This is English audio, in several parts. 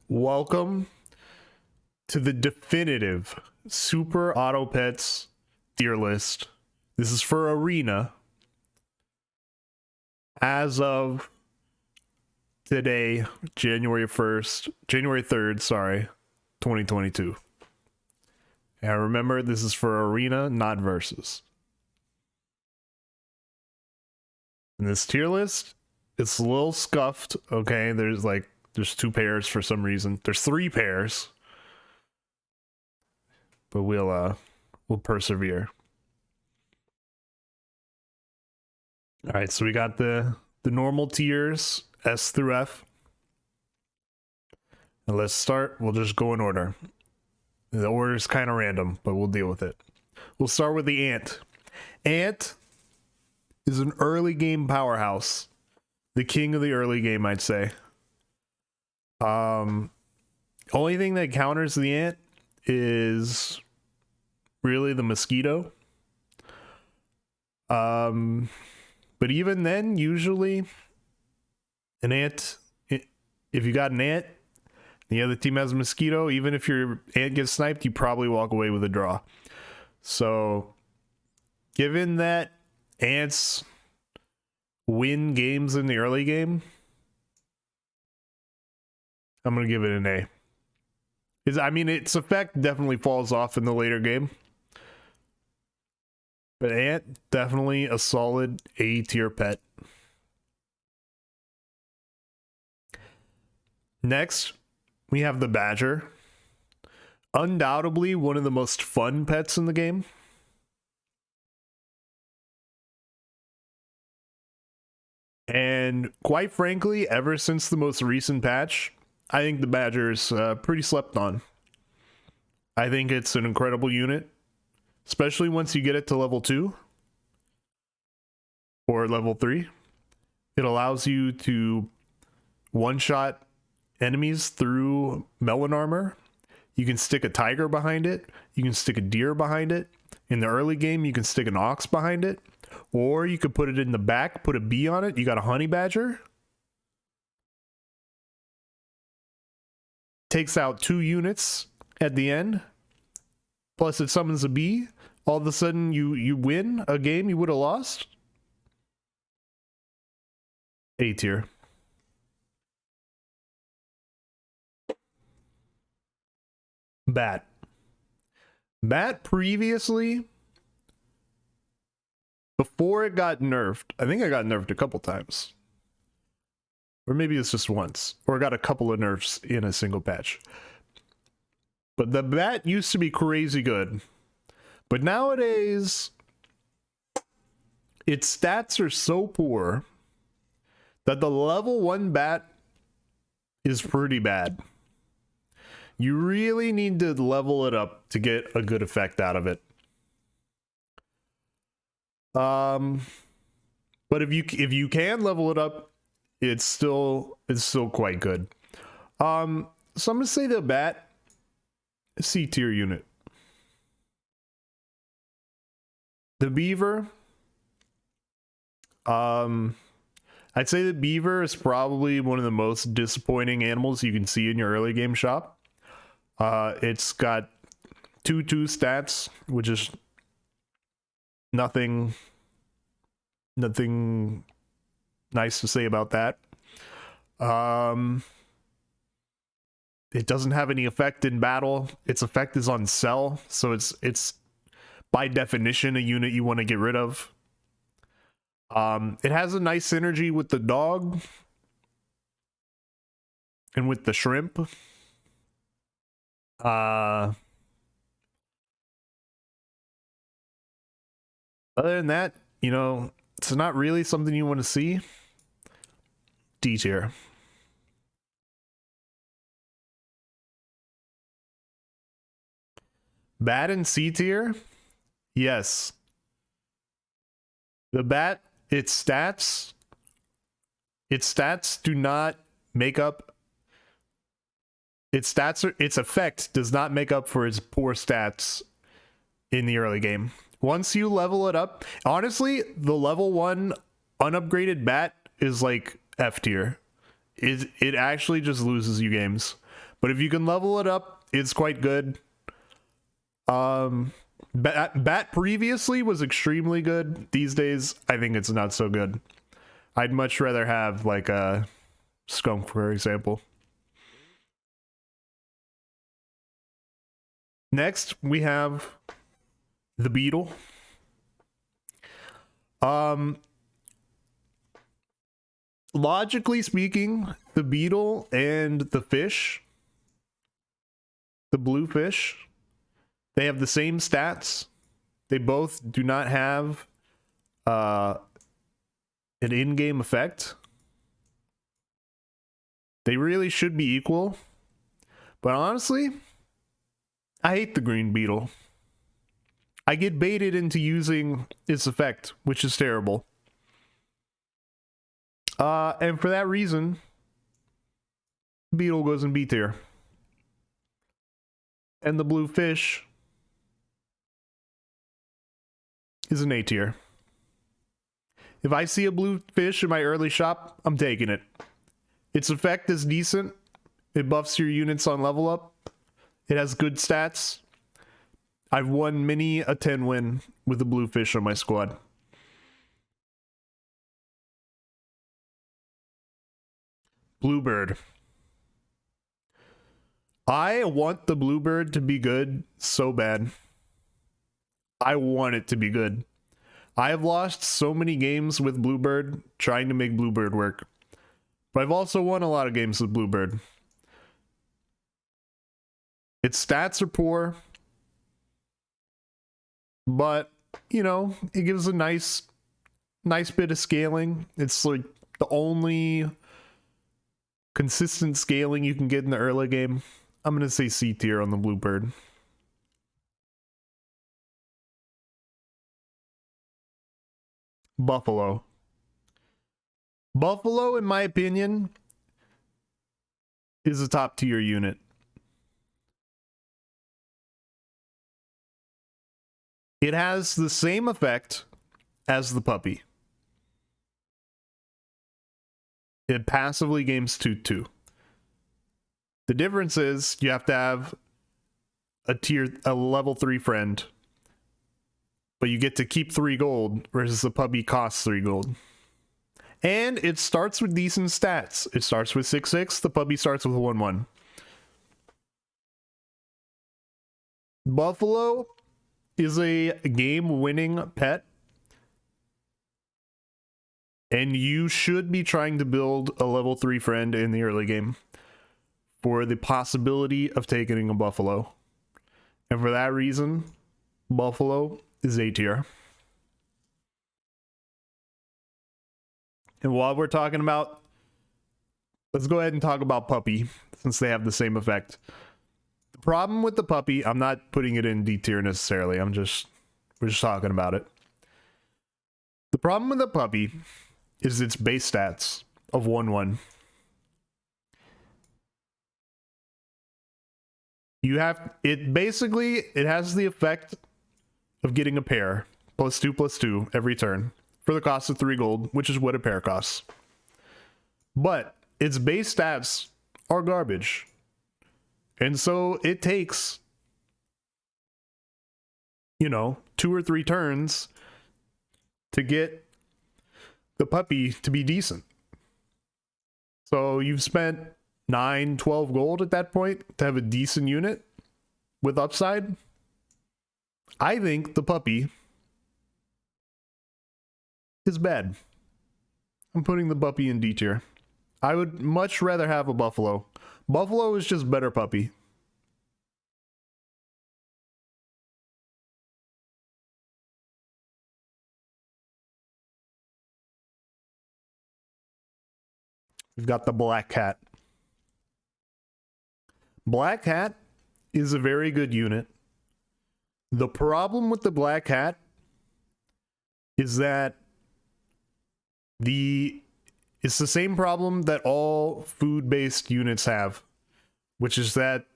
Welcome to the definitive Super Auto Pets tier list. This is for Arena. As of today, January 3rd, 2022. And remember, this is for Arena, not Versus. In this tier list, it's a little scuffed, okay? There's two pairs for some reason. There's three pairs. But we'll persevere. All right, so we got the normal tiers, S through F. And let's start. We'll just go in order. The order is kind of random, but we'll deal with it. We'll start with the ant. Ant is an early game powerhouse. The king of the early game, I'd say. Only thing that counters the ant is really the mosquito. But even then, usually an ant, if you got an ant, the other team has a mosquito, even if your ant gets sniped, you probably walk away with a draw. So, given that ants win games in the early game, I'm going to give it an A. Its effect definitely falls off in the later game. But ant, definitely a solid A tier pet. Next, we have the badger. Undoubtedly one of the most fun pets in the game. And quite frankly, ever since the most recent patch, I think the badger is pretty slept on. I think it's an incredible unit, especially once you get it to level 2 or level 3. It allows you to one-shot enemies through melon armor. You can stick a tiger behind it. You can stick a deer behind it. In the early game, you can stick an ox behind it. Or you could put it in the back, put a bee on it. You got a honey badger. Takes out 2 units at the end. Plus it summons a bee. All of a sudden you win a game you would have lost. A tier. Bat. Bat previously, before it got nerfed, I think I got nerfed a couple times. Or maybe it's just once. Or got a couple of nerfs in a single patch. But the bat used to be crazy good. But nowadays, its stats are so poor that the level 1 bat is pretty bad. You really need to level it up to get a good effect out of it. But if you can level it up, it's still quite good. So I'm gonna say the bat, C tier unit. The beaver, I'd say the beaver is probably one of the most disappointing animals you can see in your early game shop. It's got 2/2 stats, which is nothing nice to say about that. It doesn't have any effect in battle. Its effect is on cell, so it's by definition a unit you want to get rid of. It has a nice synergy with the dog and with the shrimp. Other than that, it's not really something you want to see. D tier. Bat in C tier? Yes. The bat, its stats do not make up. Its effect does not make up for its poor stats in the early game. Once you level it up, honestly, the level 1 unupgraded bat is like F tier. It actually just loses you games. But if you can level it up, it's quite good. Bat previously was extremely good. These days, I think it's not so good. I'd much rather have like a Skunk, for example. Next, we have the Beetle. Logically speaking, the Beetle and the fish, the blue fish, they have the same stats. They both do not have an in-game effect. They really should be equal. But honestly, I hate the green beetle. I get baited into using its effect, which is terrible. And for that reason, Beetle goes in B tier. And the blue fish is an A tier. If I see a blue fish in my early shop, I'm taking it. Its effect is decent. It buffs your units on level up. It has good stats. I've won many a 10 win with the blue fish on my squad. Bluebird. I want the Bluebird to be good so bad. I want it to be good. I have lost so many games with Bluebird trying to make Bluebird work. But I've also won a lot of games with Bluebird. Its stats are poor. But, you know, it gives a nice bit of scaling. It's like the only consistent scaling you can get in the early game. I'm going to say C tier on the Bluebird. Buffalo. Buffalo, in my opinion, is a top tier unit. It has the same effect as the puppy. It passively gains 2/2. The difference is you have to have a level 3 friend, but you get to keep 3 gold, whereas the puppy costs 3 gold. And it starts with decent stats. It starts with 6/6, the puppy starts with 1/1. Buffalo is a game-winning pet, and you should be trying to build a level 3 friend in the early game for the possibility of taking a buffalo. And for that reason, buffalo is A tier. And while we're talking about, let's go ahead and talk about puppy, since they have the same effect. The problem with the puppy, I'm not putting it in D tier necessarily, we're just talking about it. The problem with the puppy is its base stats of 1/1. It has the effect of getting a pair, +2/+2 every turn, for the cost of 3 gold, which is what a pair costs. But its base stats are garbage. And so it takes, 2 or 3 turns to get the puppy to be decent. So you've spent 9, 12 gold at that point to have a decent unit with upside. I think the puppy is bad. I'm putting the puppy in D tier. I would much rather have a buffalo. Buffalo is just better puppy. We've got the Black Cat. Black Cat is a very good unit. The problem with the Black Cat is that it's the same problem that all food-based units have, which is that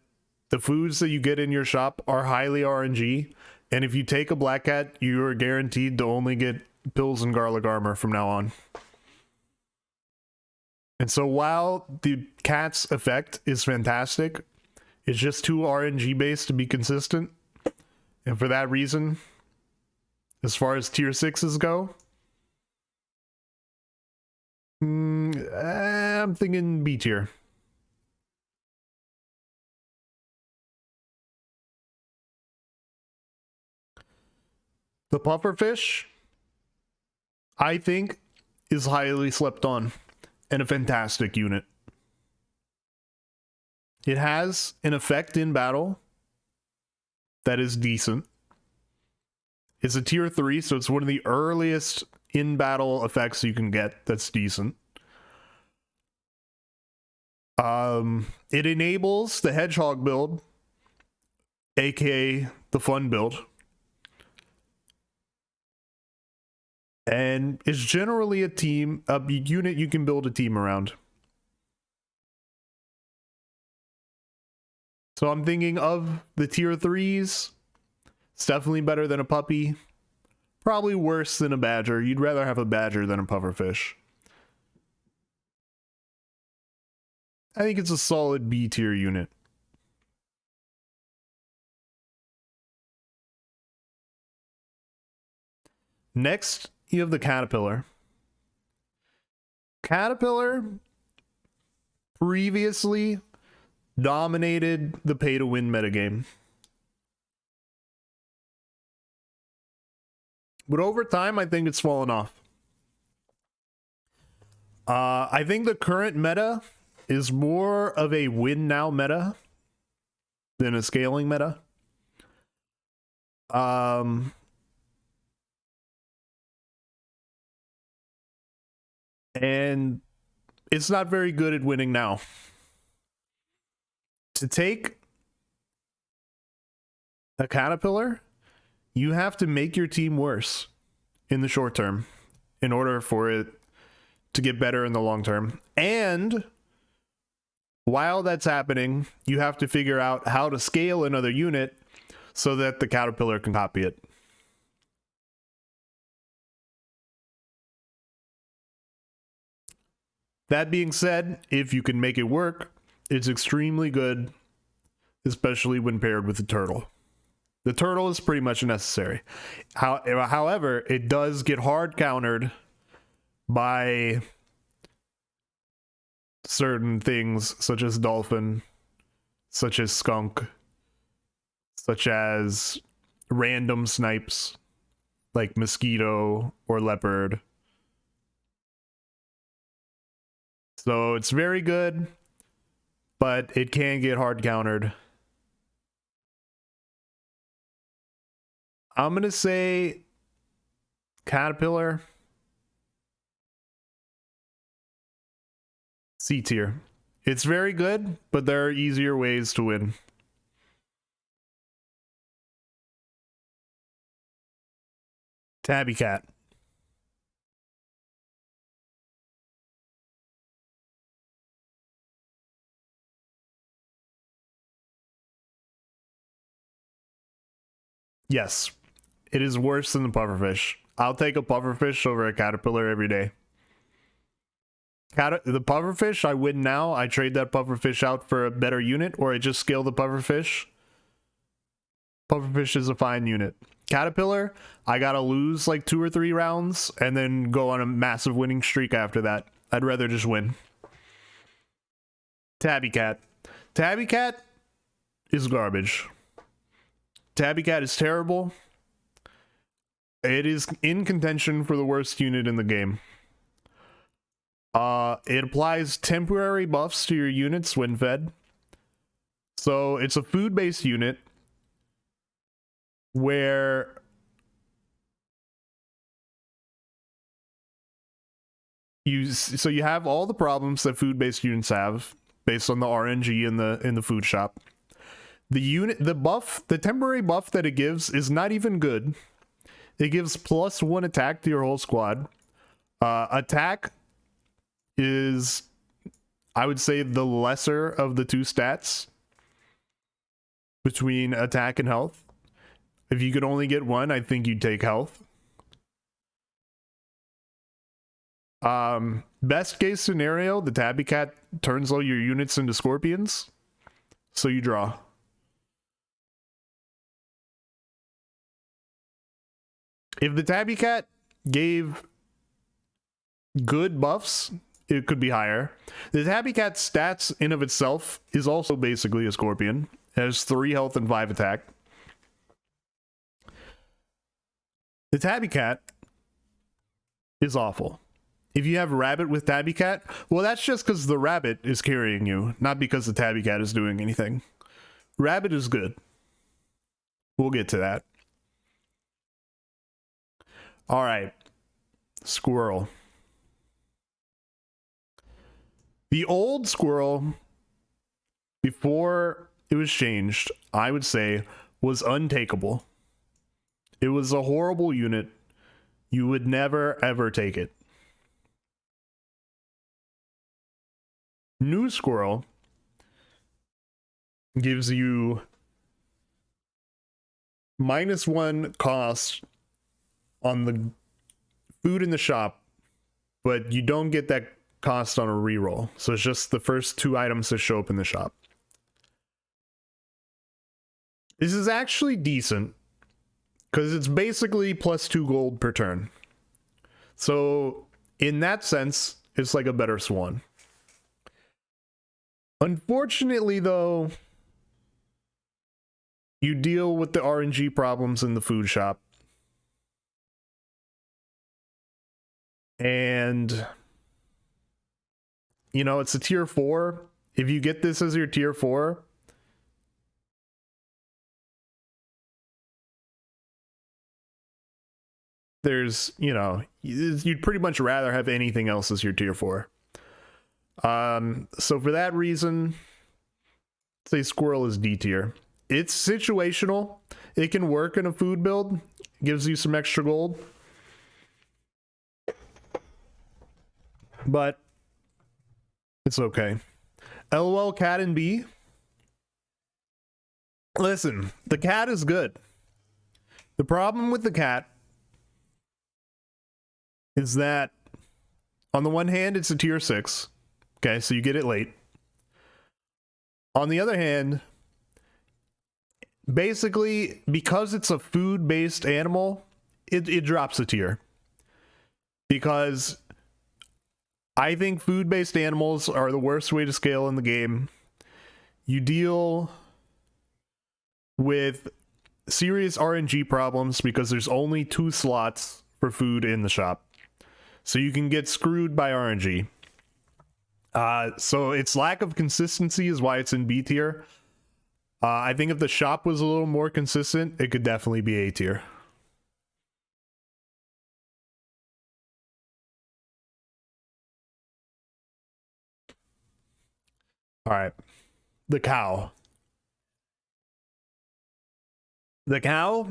the foods that you get in your shop are highly RNG, and if you take a Black Cat, you are guaranteed to only get pills and garlic armor from now on. And so while the cat's effect is fantastic, It's just too RNG based to be consistent. And for that reason, as far as tier 6s go, I'm thinking B tier. The pufferfish, I think, is highly slept on and a fantastic unit. It has an effect in battle that is decent. It's a tier 3, so it's one of the earliest in-battle effects you can get that's decent. It enables the Hedgehog build, aka the fun build. And it's generally a unit you can build a team around. So I'm thinking of the tier 3s. It's definitely better than a puppy. Probably worse than a badger. You'd rather have a badger than a pufferfish. I think it's a solid B tier unit. Next, you have the caterpillar. Caterpillar previously dominated the pay-to-win metagame. But over time, I think it's fallen off. I think the current meta is more of a win now meta than a scaling meta. And it's not very good at winning now. To take a caterpillar, you have to make your team worse in the short term in order for it to get better in the long term. And while that's happening, you have to figure out how to scale another unit so that the caterpillar can copy it. That being said, if you can make it work, it's extremely good, especially when paired with the turtle. The turtle is pretty much necessary. However, it does get hard countered by certain things such as Dolphin, such as Skunk, such as random snipes like Mosquito or Leopard. So it's very good, but it can get hard countered. I'm going to say caterpillar, C tier. It's very good, but there are easier ways to win. Tabby Cat. Yes, it is worse than the pufferfish. I'll take a pufferfish over a caterpillar every day. The pufferfish, I win now. I trade that pufferfish out for a better unit, or I just scale the pufferfish. Pufferfish is a fine unit. Caterpillar, I gotta lose like 2 or 3 rounds and then go on a massive winning streak after that. I'd rather just win. Tabby Cat. Tabby Cat is garbage. Tabby Cat is terrible. It is in contention for the worst unit in the game. It applies temporary buffs to your units when fed. So it's a food-based unit where you have all the problems that food-based units have based on the RNG in the food shop. The temporary buff that it gives is not even good. It gives +1 attack to your whole squad. Attack is, I would say, the lesser of the 2 stats between attack and health. If you could only get one, I think you'd take health. Best case scenario, the Tabby Cat turns all your units into scorpions. So you draw. If the Tabby Cat gave good buffs, it could be higher. The Tabby Cat's stats in of itself is also basically a scorpion. It has 3 health and 5 attack. The Tabby Cat is awful. If you have rabbit with Tabby Cat, well, that's just because the rabbit is carrying you, not because the Tabby Cat is doing anything. Rabbit is good. We'll get to that. All right. Squirrel. The old Squirrel, before it was changed, I would say, was untakeable. It was a horrible unit. You would never, ever take it. New Squirrel gives you -1 cost on the food in the shop, but you don't get that cost on a reroll. So it's just the first 2 items that show up in the shop. This is actually decent because it's basically +2 gold per turn. So in that sense, it's like a better Swan. Unfortunately, though, you deal with the RNG problems in the food shop. And, you know, it's a tier 4. If you get this as your tier 4, there's, you know, you'd pretty much rather have anything else as your tier 4. So for that reason, I'd say Squirrel is D tier. It's situational. It can work in a food build. Gives you some extra gold. But it's okay. LOL Cat and B. Listen, the cat is good. The problem with the cat is that on the one hand, it's a tier 6. Okay, so you get it late. On the other hand, basically, because it's a food-based animal, it drops a tier. Because I think food-based animals are the worst way to scale in the game. You deal with serious RNG problems because there's only 2 slots for food in the shop. So you can get screwed by RNG. So its lack of consistency is why it's in B tier. I think if the shop was a little more consistent, it could definitely be A tier. All right. The cow. The cow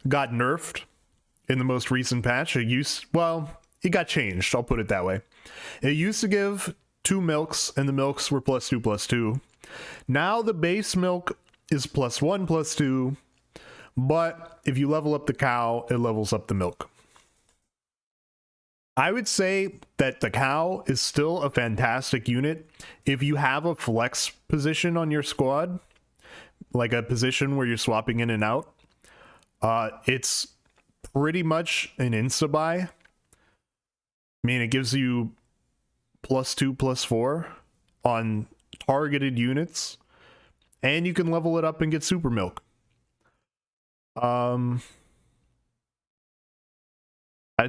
got nerfed in the most recent patch. It got changed. I'll put it that way. It used to give 2 milks, and the milks were +2/+2. Now the base milk is +1/+2, but if you level up the cow, it levels up the milk. I would say that the cow is still a fantastic unit if you have a flex position on your squad, like a position where you're swapping in and out. It's pretty much an insta-buy. I mean, it gives you +2/+4 on targeted units, and you can level it up and get super milk. I'd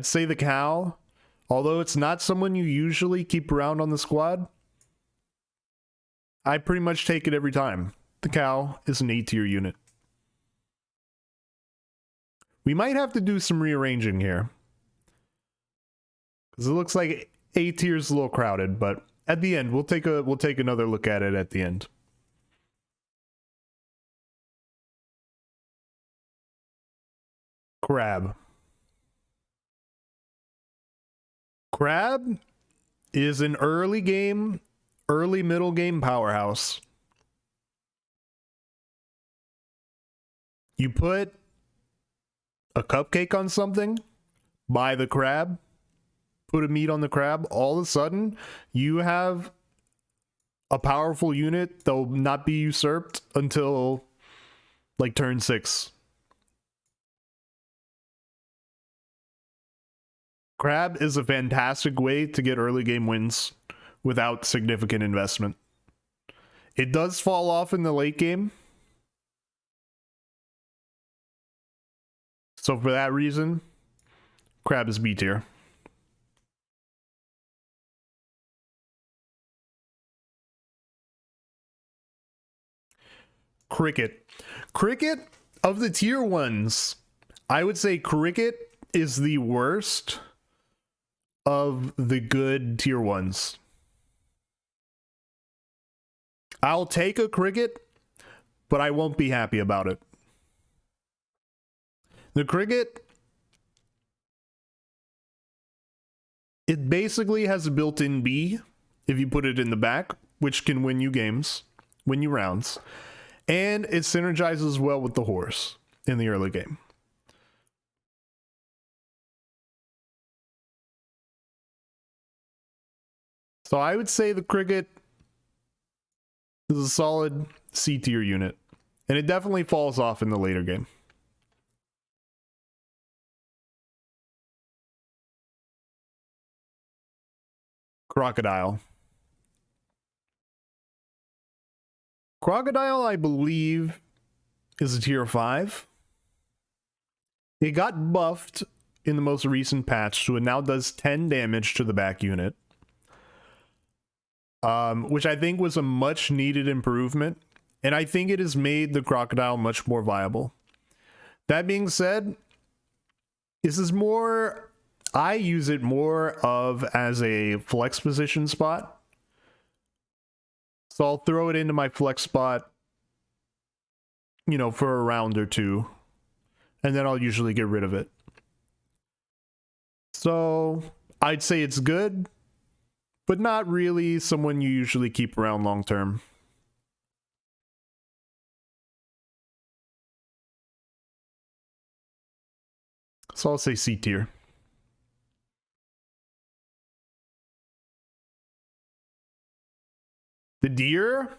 say the cow, although it's not someone you usually keep around on the squad, I pretty much take it every time. The cow is an A tier unit. We might have to do some rearranging here, because it looks like A tier is a little crowded, but at the end, we'll take another look at it at the end. Crab. Crab is an early middle game powerhouse. You put a cupcake on something, buy the crab, put a meat on the crab, all of a sudden you have a powerful unit, they'll not be usurped until like turn 6. Crab is a fantastic way to get early game wins without significant investment. It does fall off in the late game. So for that reason, Crab is B tier. Cricket. Cricket, of the tier 1s, I would say Cricket is the worst of the good tier 1s. I'll take a Cricket, but I won't be happy about it. The Cricket, it basically has a built-in B if you put it in the back, which can win you games, win you rounds. And it synergizes well with the horse in the early game. So I would say the Cricket is a solid C tier unit. And it definitely falls off in the later game. Crocodile. Crocodile, I believe, is a tier 5. It got buffed in the most recent patch, so it now does 10 damage to the back unit. Which I think was a much needed improvement, and I think it has made the Crocodile much more viable. That being said, this is more, I use it more of as a flex position spot. So I'll throw it into my flex spot, you know, for a round or two, and then I'll usually get rid of it. So I'd say it's good, but not really someone you usually keep around long term. So I'll say C tier. The deer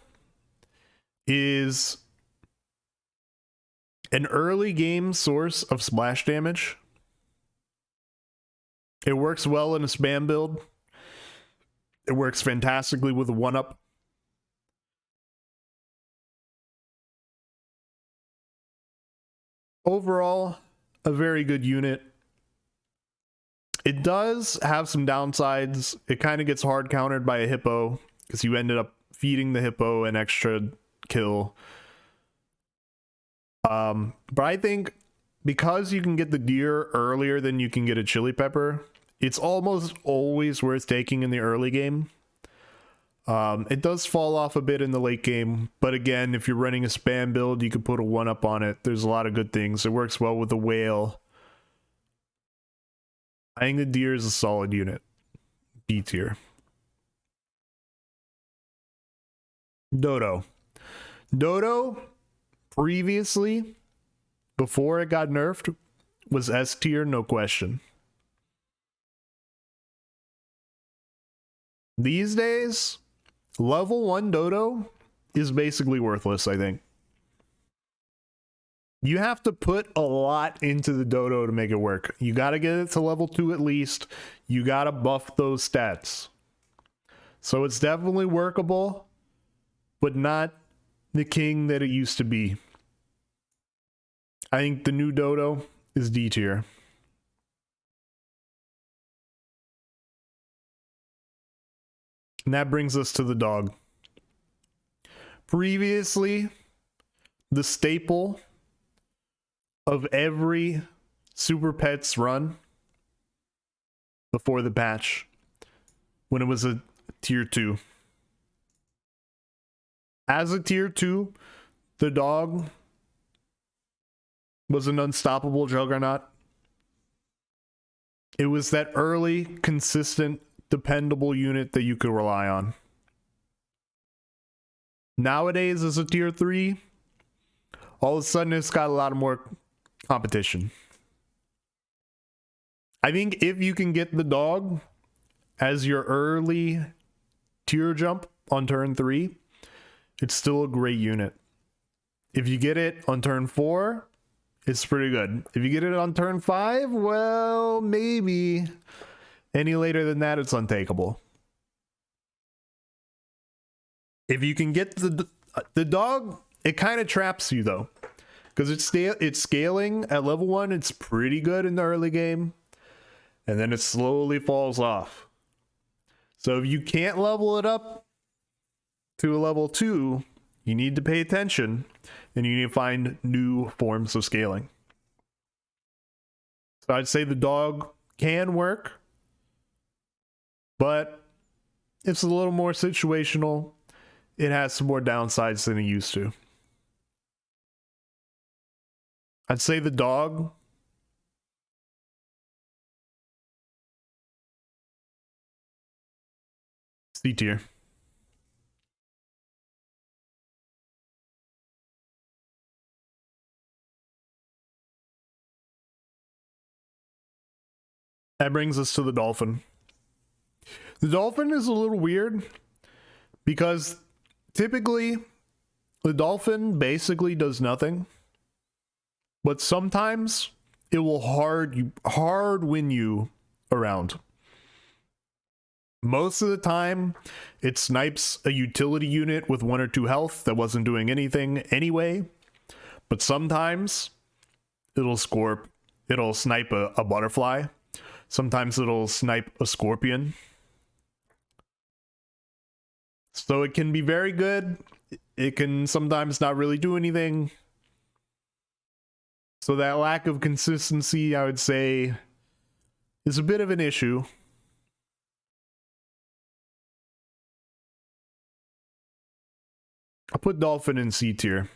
is an early game source of splash damage. It works well in a spam build. It works fantastically with a 1-up. Overall, a very good unit. It does have some downsides. It kind of gets hard countered by a hippo because you ended up feeding the hippo an extra kill. But I think because you can get the deer earlier than you can get a chili pepper, it's almost always worth taking in the early game. It does fall off a bit in the late game, but again, if you're running a spam build, you could put a 1-up on it. There's a lot of good things. It works well with the whale. I think the deer is a solid unit. B tier. Dodo. Dodo, previously, before it got nerfed, was S tier, no question. These days, level 1 Dodo is basically worthless, I think. You have to put a lot into the Dodo to make it work. You gotta get it to level 2 at least. You gotta buff those stats. So it's definitely workable, but not the king that it used to be. I think the new Dodo is D tier. And that brings us to the dog. Previously, the staple of every Super Pets run before the patch, when it was a tier 2. As a tier 2, the dog was an unstoppable juggernaut. It was that early, consistent, dependable unit that you could rely on. Nowadays, as a tier 3, all of a sudden it's got a lot more competition. I think if you can get the dog as your early tier jump, on turn 3, it's still a great unit. If you get it on turn 4, it's pretty good. If you get it on turn 5, well, maybe. Any later than that, it's untakeable. If you can get the dog, it kind of traps you though, because it's scaling at level 1. It's pretty good in the early game, and then it slowly falls off. So if you can't level it up to a level 2, you need to pay attention, and you need to find new forms of scaling. So I'd say the dog can work, but it's a little more situational. It has some more downsides than it used to. I'd say the dog C tier. That brings us to the Dolphin. The Dolphin is a little weird because typically the Dolphin basically does nothing, but sometimes it will hard win you around. Most of the time, it snipes a utility unit with 1 or 2 health that wasn't doing anything anyway, but sometimes it'll snipe a butterfly. Sometimes it'll snipe a scorpion. So it can be very good. It can sometimes not really do anything. So that lack of consistency, I would say, is a bit of an issue. I'll put Dolphin in C tier.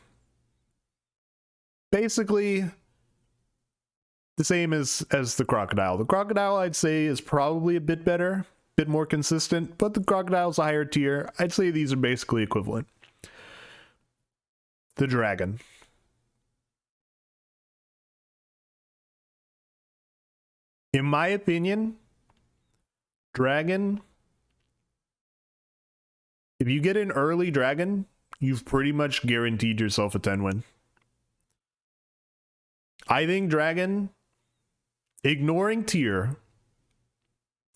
Basically the same as the Crocodile. The Crocodile, I'd say, is probably a bit better, bit more consistent, but the Crocodile's a higher tier. I'd say these are basically equivalent. The Dragon. In my opinion, Dragon, if you get an early Dragon, you've pretty much guaranteed yourself a 10 win. I think Dragon, ignoring tier,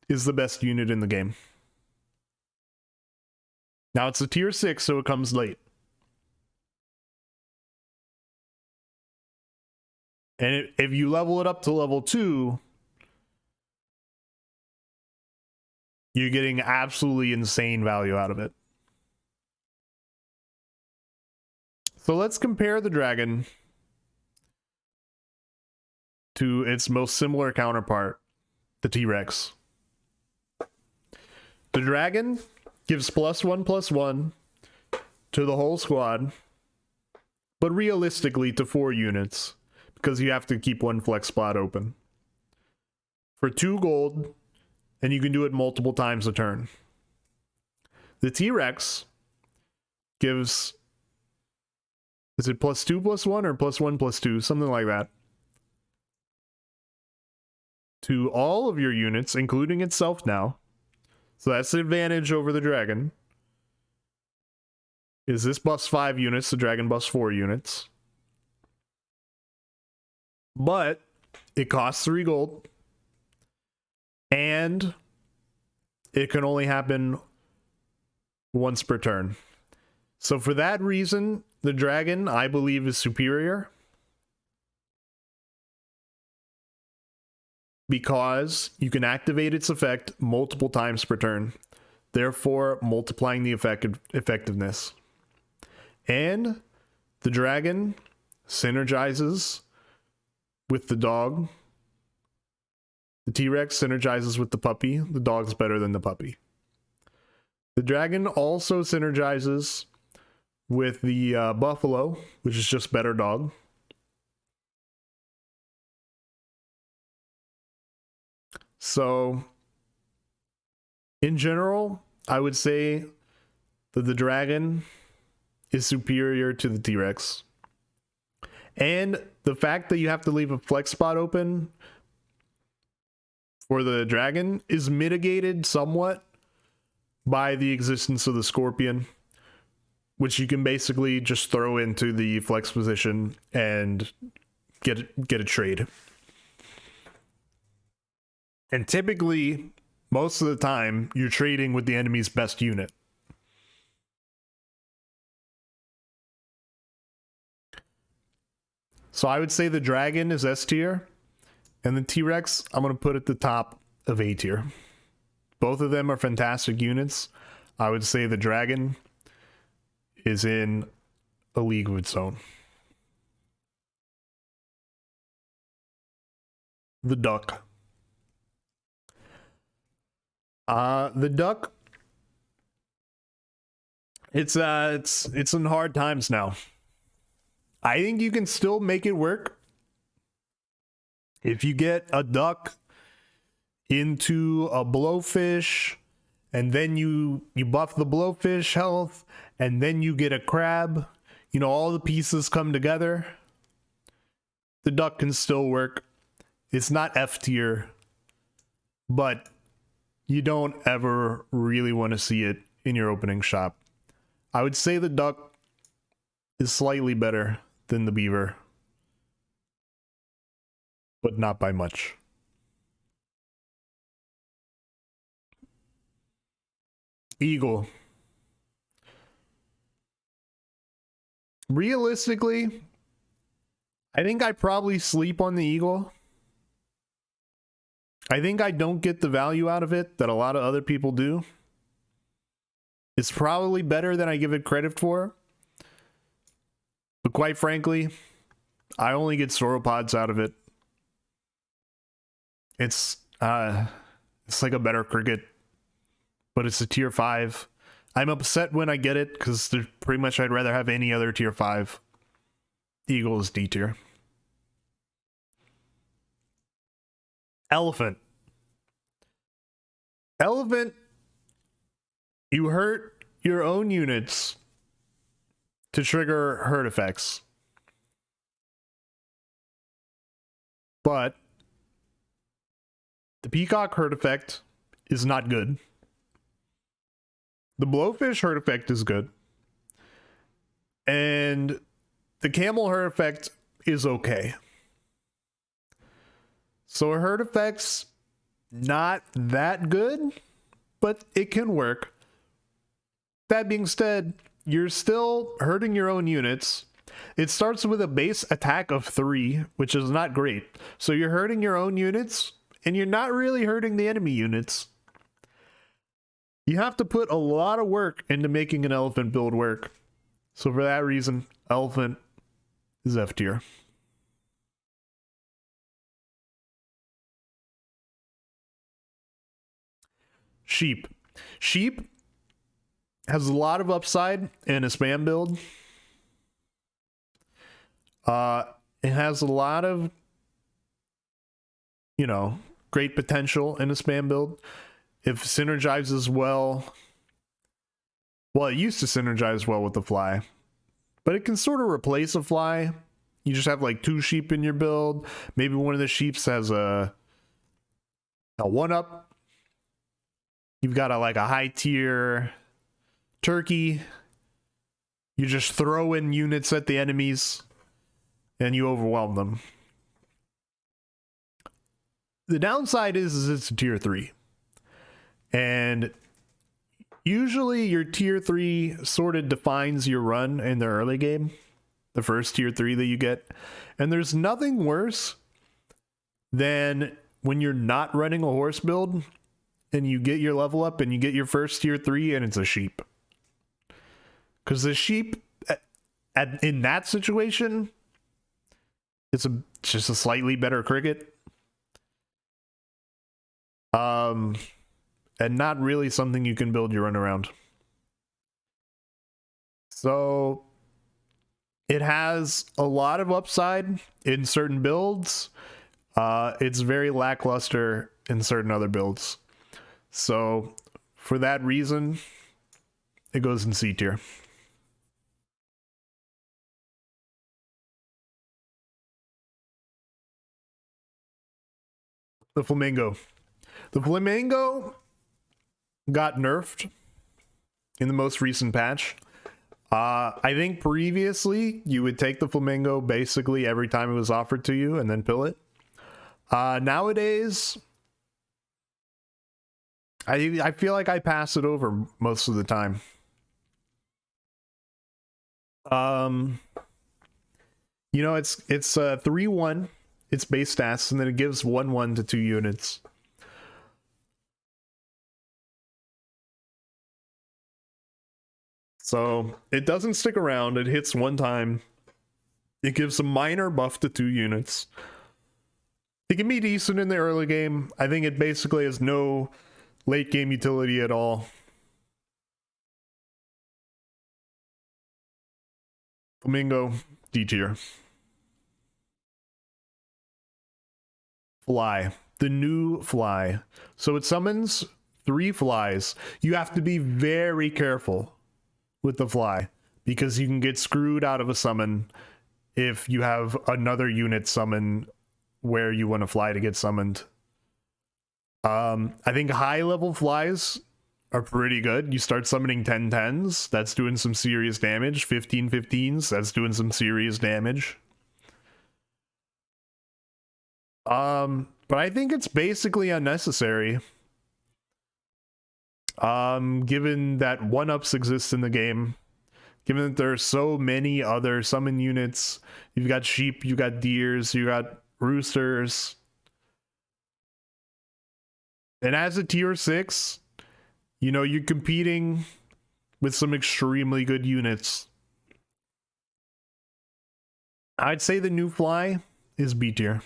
is the best unit in the game. Now it's a tier 6, so it comes late. And if you level it up to level 2, you're getting absolutely insane value out of it. So let's compare the Dragon to its most similar counterpart, the T-Rex. The Dragon gives +1/+1 to the whole squad, but realistically to 4 units, because you have to keep 1 flex spot open. For 2 gold, and you can do it multiple times a turn. The T-Rex gives, is it +2/+1 or +1/+2? Something like that. To all of your units, including itself now. So that's the advantage over the Dragon. Is this buffs 5 units, the Dragon buffs 4 units. But it costs 3 gold. And it can only happen once per turn. So for that reason, the Dragon, I believe, is superior. Because you can activate its effect multiple times per turn, therefore multiplying the effectiveness. And the Dragon synergizes with the dog. The T-Rex synergizes with the puppy. The dog's better than the puppy. The Dragon also synergizes with the buffalo, which is just better dog. So, in general, I would say that the Dragon is superior to the T-Rex. And the fact that you have to leave a flex spot open for the Dragon is mitigated somewhat by the existence of the Scorpion, which you can basically just throw into the flex position and get a trade. And typically, most of the time, you're trading with the enemy's best unit. So I would say the Dragon is S tier, and the T-Rex I'm going to put at the top of A tier. Both of them are fantastic units. I would say the Dragon is in a league of its own. The Duck. The Duck, it's in hard times now. I think you can still make it work if you get a duck into a blowfish, and then you buff the blowfish health, and then you get a crab. You know, all the pieces come together. The duck can still work. It's not F tier, but you don't ever really want to see it in your opening shop. I would say the duck is slightly better than the beaver, but not by much. Eagle. Realistically, I think I probably sleep on the eagle. I think I don't get the value out of it that a lot of other people do. It's probably better than I give it credit for. But quite frankly, I only get sauropods out of it. It's like a better cricket, but it's a tier 5. I'm upset when I get it because pretty much I'd rather have any other tier 5. Eagle is D tier. Elephant. Elephant, you hurt your own units to trigger hurt effects. But the Peacock hurt effect is not good. The blowfish hurt effect is good. And the camel hurt effect is okay. So hurt effects, not that good, but it can work. That being said, you're still hurting your own units. It starts with a base attack of 3, which is not great. So you're hurting your own units, and you're not really hurting the enemy units. You have to put a lot of work into making an elephant build work. So for that reason, elephant is F tier. Sheep. Sheep has a lot of upside in a spam build. It has a lot of, you know, great potential in a spam build. If synergizes well, it used to synergize well with the fly, but it can sort of replace a fly. You just have like 2 sheep in your build. Maybe one of the sheeps has a 1-up. You've got like a high tier turkey. You just throw in units at the enemies and you overwhelm them. The downside is it's a tier 3. And usually your tier 3 sort of defines your run in the early game. The first tier 3 that you get. And there's nothing worse than when you're not running a horse build and you get your level up and you get your first tier 3 and it's a sheep. Because the sheep in that situation, it's just a slightly better cricket. And not really something you can build your run around. So it has a lot of upside in certain builds. It's very lackluster in certain other builds. So for that reason, it goes in C tier. The Flamingo. The Flamingo got nerfed in the most recent patch. I think previously you would take the Flamingo basically every time it was offered to you and then pill it. Nowadays, I feel like I pass it over most of the time. You know, it's 3-1. It's base stats, and then it gives 1-1 to 2 units. So it doesn't stick around. It hits one time. It gives a minor buff to 2 units. It can be decent in the early game. I think it basically has no late game utility at all. Flamingo, D tier. Fly. The new fly. So it summons 3 flies. You have to be very careful with the fly, because you can get screwed out of a summon if you have another unit summon where you want to fly to get summoned. I think high level flies are pretty good. You start summoning 10-10s, that's doing some serious damage. 15-15s, that's doing some serious damage. But I think it's basically unnecessary. Given that 1-ups exist in the game, given that there are so many other summon units, you've got sheep, you got deers, you got roosters. And as a tier 6, you know, you're competing with some extremely good units. I'd say the new fly is B tier.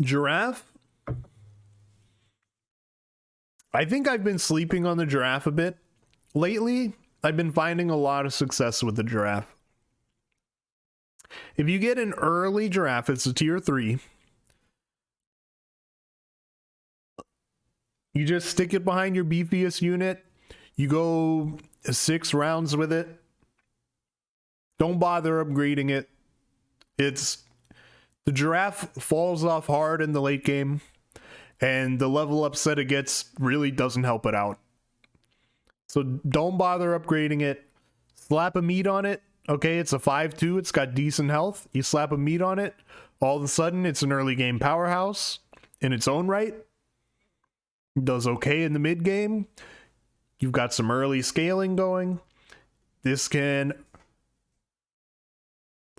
Giraffe? I think I've been sleeping on the giraffe a bit. Lately, I've been finding a lot of success with the giraffe. If you get an early giraffe, it's a tier 3. You just stick it behind your beefiest unit. You go 6 rounds with it. Don't bother upgrading it. The giraffe falls off hard in the late game, and the level up set it gets really doesn't help it out. So don't bother upgrading it. Slap a meat on it. Okay, it's a 5-2. It's got decent health. You slap a meat on it. All of a sudden, it's an early game powerhouse in its own right. It does okay in the mid game. You've got some early scaling going. This can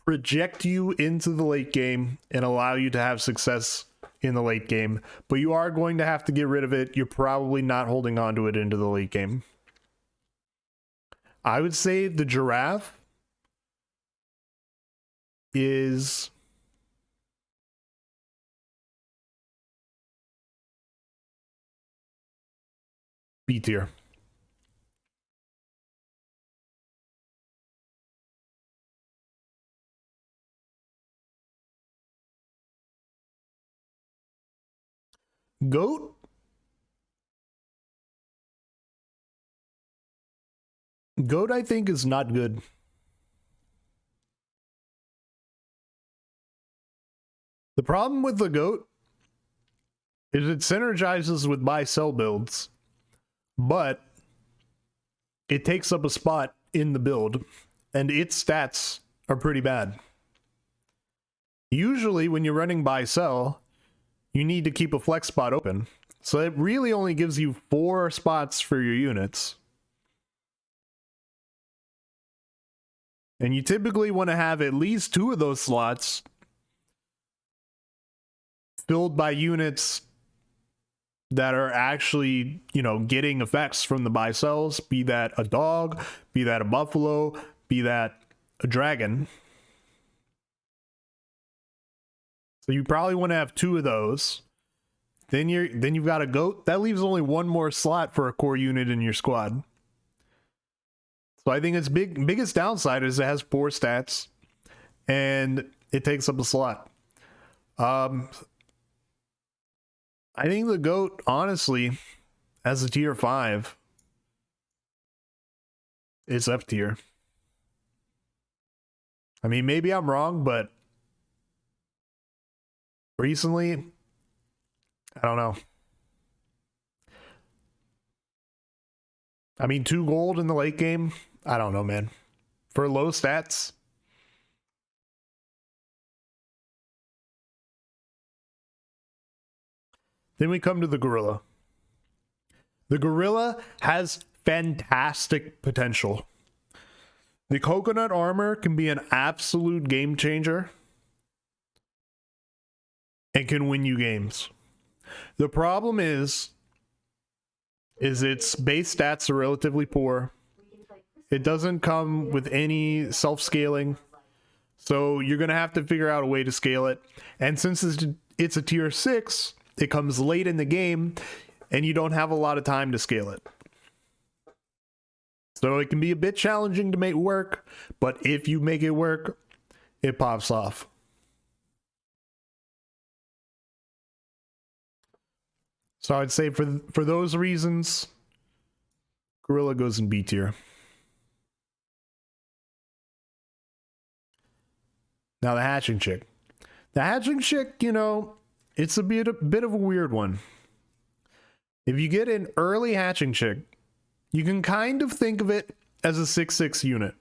project you into the late game and allow you to have success in the late game, but you are going to have to get rid of it. You're probably not holding on to it into the late game. I would say the giraffe is B tier. Goat? Goat, I think, is not good. The problem with the goat is it synergizes with buy-sell builds, but it takes up a spot in the build, and its stats are pretty bad. Usually, when you're running buy-sell, you need to keep a flex spot open. So it really only gives you 4 spots for your units. And you typically want to have at least 2 of those slots filled by units that are actually, you know, getting effects from the buy sells, be that a dog, be that a buffalo, be that a dragon. So you probably want to have 2 of those. Then you've got a goat. That leaves only 1 more slot for a core unit in your squad. So I think its biggest downside is it has poor stats and it takes up a slot. I think the goat, honestly, as a tier 5, is F tier. I mean, maybe I'm wrong, but recently I don't know. I mean, 2 gold in the late game? I don't know, man. For low stats? Then we come to the gorilla. The gorilla has fantastic potential. The coconut armor can be an absolute game changer and can win you games. The problem is its base stats are relatively poor. It doesn't come with any self-scaling, so you're going to have to figure out a way to scale it. And since it's a tier 6, it comes late in the game, and you don't have a lot of time to scale it. So it can be a bit challenging to make work, but if you make it work, it pops off. So I'd say for those reasons, gorilla goes in B tier. Now the hatching chick. The hatching chick, you know, it's a bit of a weird one. If you get an early hatching chick, you can kind of think of it as a 6/6 unit,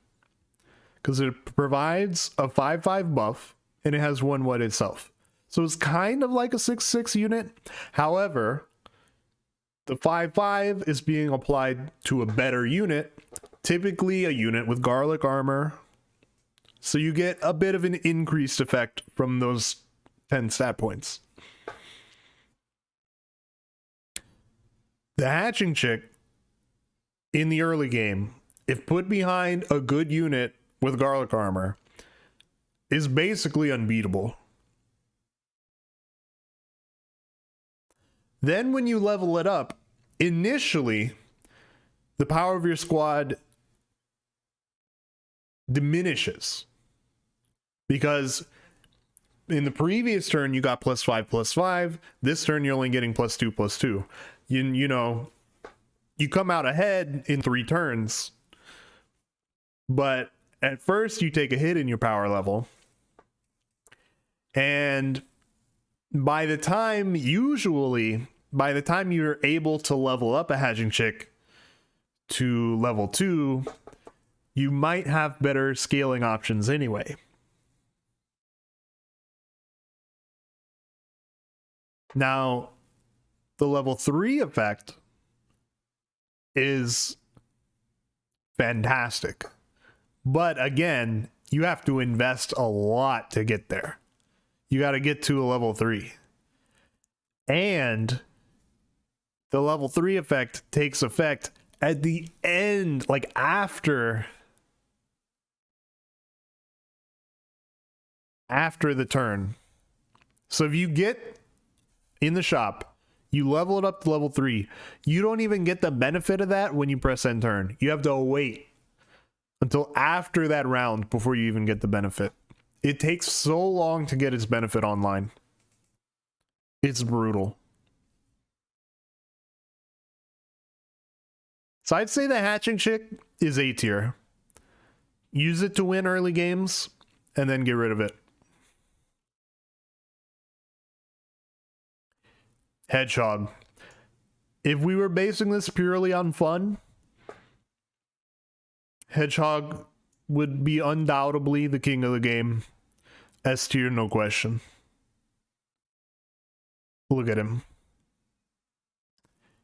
because it provides a 5/5 buff and it has 1 wet itself. So it's kind of like a 6/6 unit. However, the 5/5 is being applied to a better unit, typically a unit with garlic armor. So you get a bit of an increased effect from those 10 stat points. The hatching chick in the early game, if put behind a good unit with garlic armor, is basically unbeatable. Then when you level it up, initially, the power of your squad diminishes. Because in the previous turn, you got +5/+5. This turn, you're only getting +2/+2. You know, you come out ahead in 3 turns. But at first, you take a hit in your power level. And by the time you're able to level up a hatching chick to level 2, you might have better scaling options anyway. Now, the level 3 effect is fantastic. But again, you have to invest a lot to get there. You got to get to a level 3. And the level 3 effect takes effect at the end, like after the turn. So if you get in the shop, you level it up to level 3, you don't even get the benefit of that when you press end turn. You have to wait until after that round before you even get the benefit. It takes so long to get its benefit online. It's brutal. So I'd say the hatching chick is A tier. Use it to win early games and then get rid of it. Hedgehog. If we were basing this purely on fun, Hedgehog would be undoubtedly the king of the game. S tier, no question. Look at him.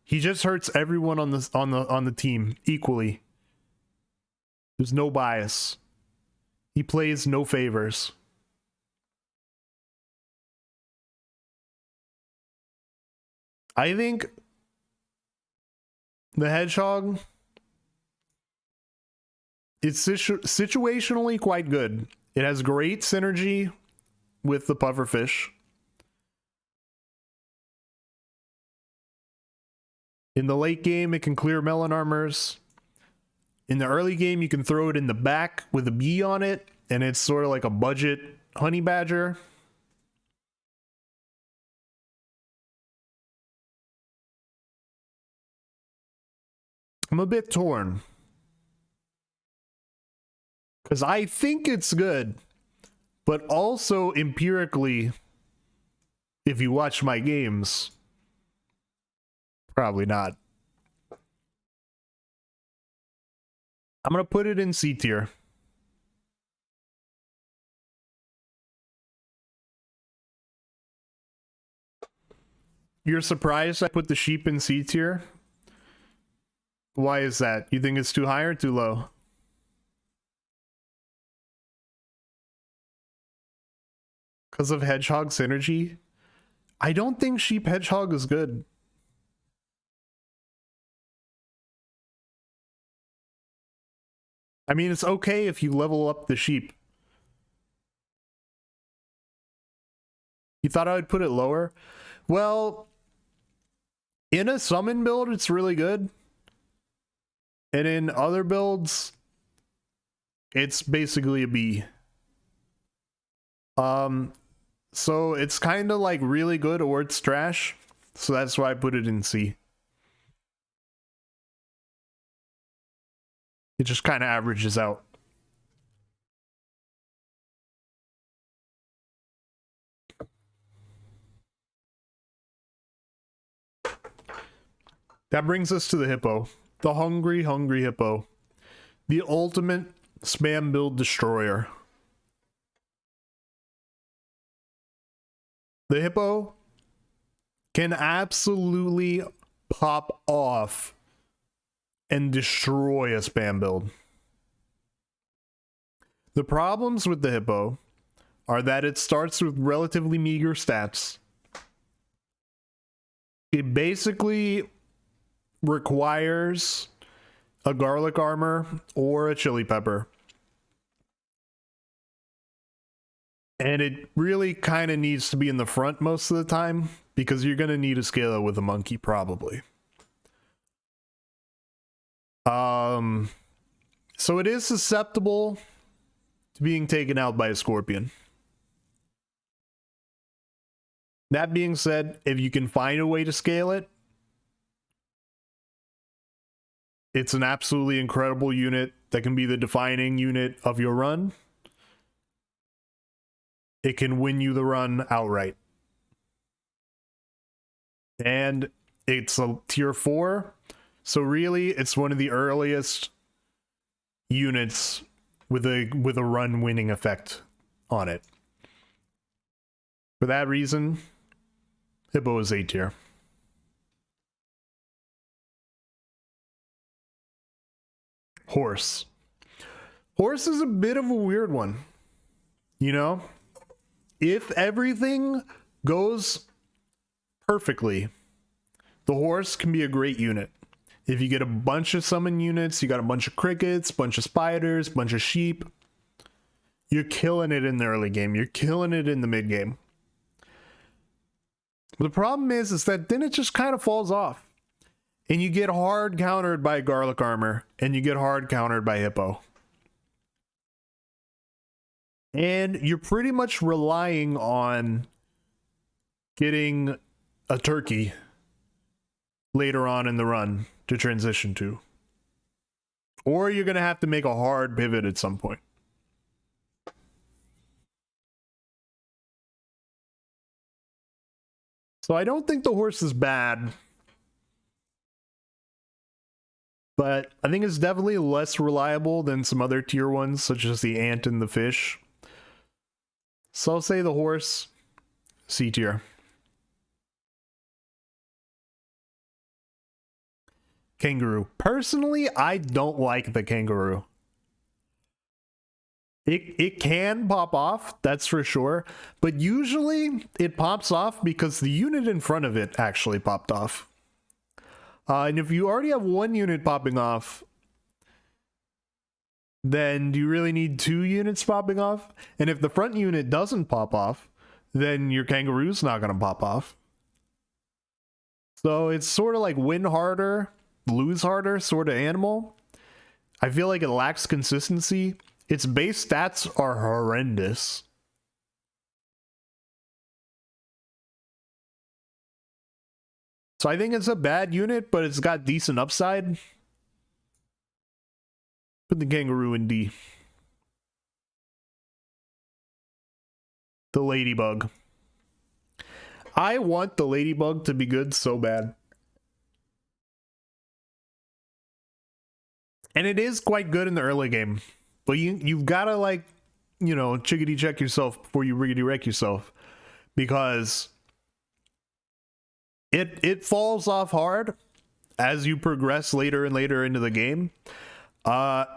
He just hurts everyone on the team equally. There's no bias. He plays no favors. I think the Hedgehog, it's situationally quite good. It has great synergy with the pufferfish. In the late game, it can clear melon armors. In the early game, you can throw it in the back with a bee on it, and it's sort of like a budget honey badger. I'm a bit torn, because I think it's good, but also empirically, if you watch my games, Probably not. I'm gonna put it in C tier. You're surprised I put the sheep in C tier? Why is that? You think it's too high or too low? Because of Hedgehog synergy? I don't think Sheep Hedgehog is good. I mean, it's okay if you level up the sheep. You thought I would put it lower? Well, in a summon build, it's really good. And in other builds, it's basically a B. So it's kind of like really good or it's trash. So that's why I put it in C. It just kind of averages out. That brings us to the hippo. The hungry, hungry hippo. The ultimate spam build destroyer. The hippo can absolutely pop off and destroy a spam build. The problems with the hippo are that it starts with relatively meager stats. It basically requires a garlic armor or a chili pepper. And it really kind of needs to be in the front most of the time because you're going to need to scale it with a monkey probably. So it is susceptible to being taken out by a scorpion. That being said, if you can find a way to scale it, it's an absolutely incredible unit that can be the defining unit of your run. It can win you the run outright. And it's a tier 4. So really, it's one of the earliest units with a run winning effect on it. For that reason, Hippo is A tier. Horse. Horse is a bit of a weird one. You know? If everything goes perfectly, the horse can be a great unit. If you get a bunch of summon units, you got a bunch of crickets, bunch of spiders, bunch of sheep, you're killing it in the early game. You're killing it in the mid game. The problem is that then it just kind of falls off. And you get hard countered by garlic armor, and you get hard countered by hippo. And you're pretty much relying on getting a turkey later on in the run to transition to. Or you're going to have to make a hard pivot at some point. So I don't think the horse is bad. But I think it's definitely less reliable than some other tier ones, such as the ant and the fish. So I'll say the horse, C tier. Kangaroo. Personally, I don't like the kangaroo. It can pop off, that's for sure. But usually it pops off because the unit in front of it actually popped off. And if you already have one unit popping off, then do you really need 2 units popping off? And if the front unit doesn't pop off, then your kangaroo's not going to pop off. So it's sort of like win harder, lose harder sort of animal. I feel like it lacks consistency. Its base stats are horrendous. So I think it's a bad unit, but it's got decent upside. Put the kangaroo in D. The ladybug. I want the ladybug to be good so bad. And it is quite good in the early game. But you've got to, like, you know, chickadee check yourself before you riggedy wreck yourself. Because it falls off hard as you progress later and later into the game. And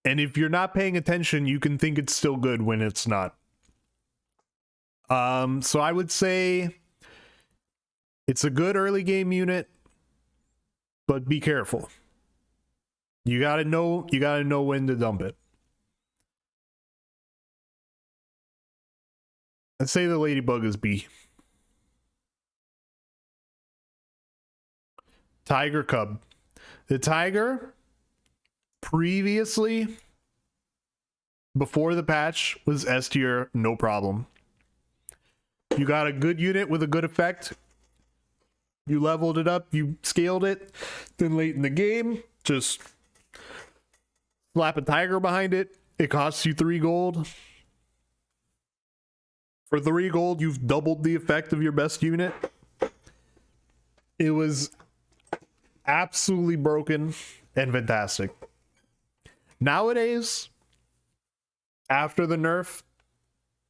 if you're not paying attention, you can think it's still good when it's not. So I would say it's a good early game unit, but be careful. You gotta know when to dump it. I'd say the Ladybug is B. Tiger Cub. The Tiger previously, before the patch, was S tier, no problem. You got a good unit with a good effect. You leveled it up, you scaled it. Then late in the game, just slap a tiger behind it. It costs you 3 gold. For 3 gold, you've doubled the effect of your best unit. It was absolutely broken and fantastic. Nowadays, after the nerf,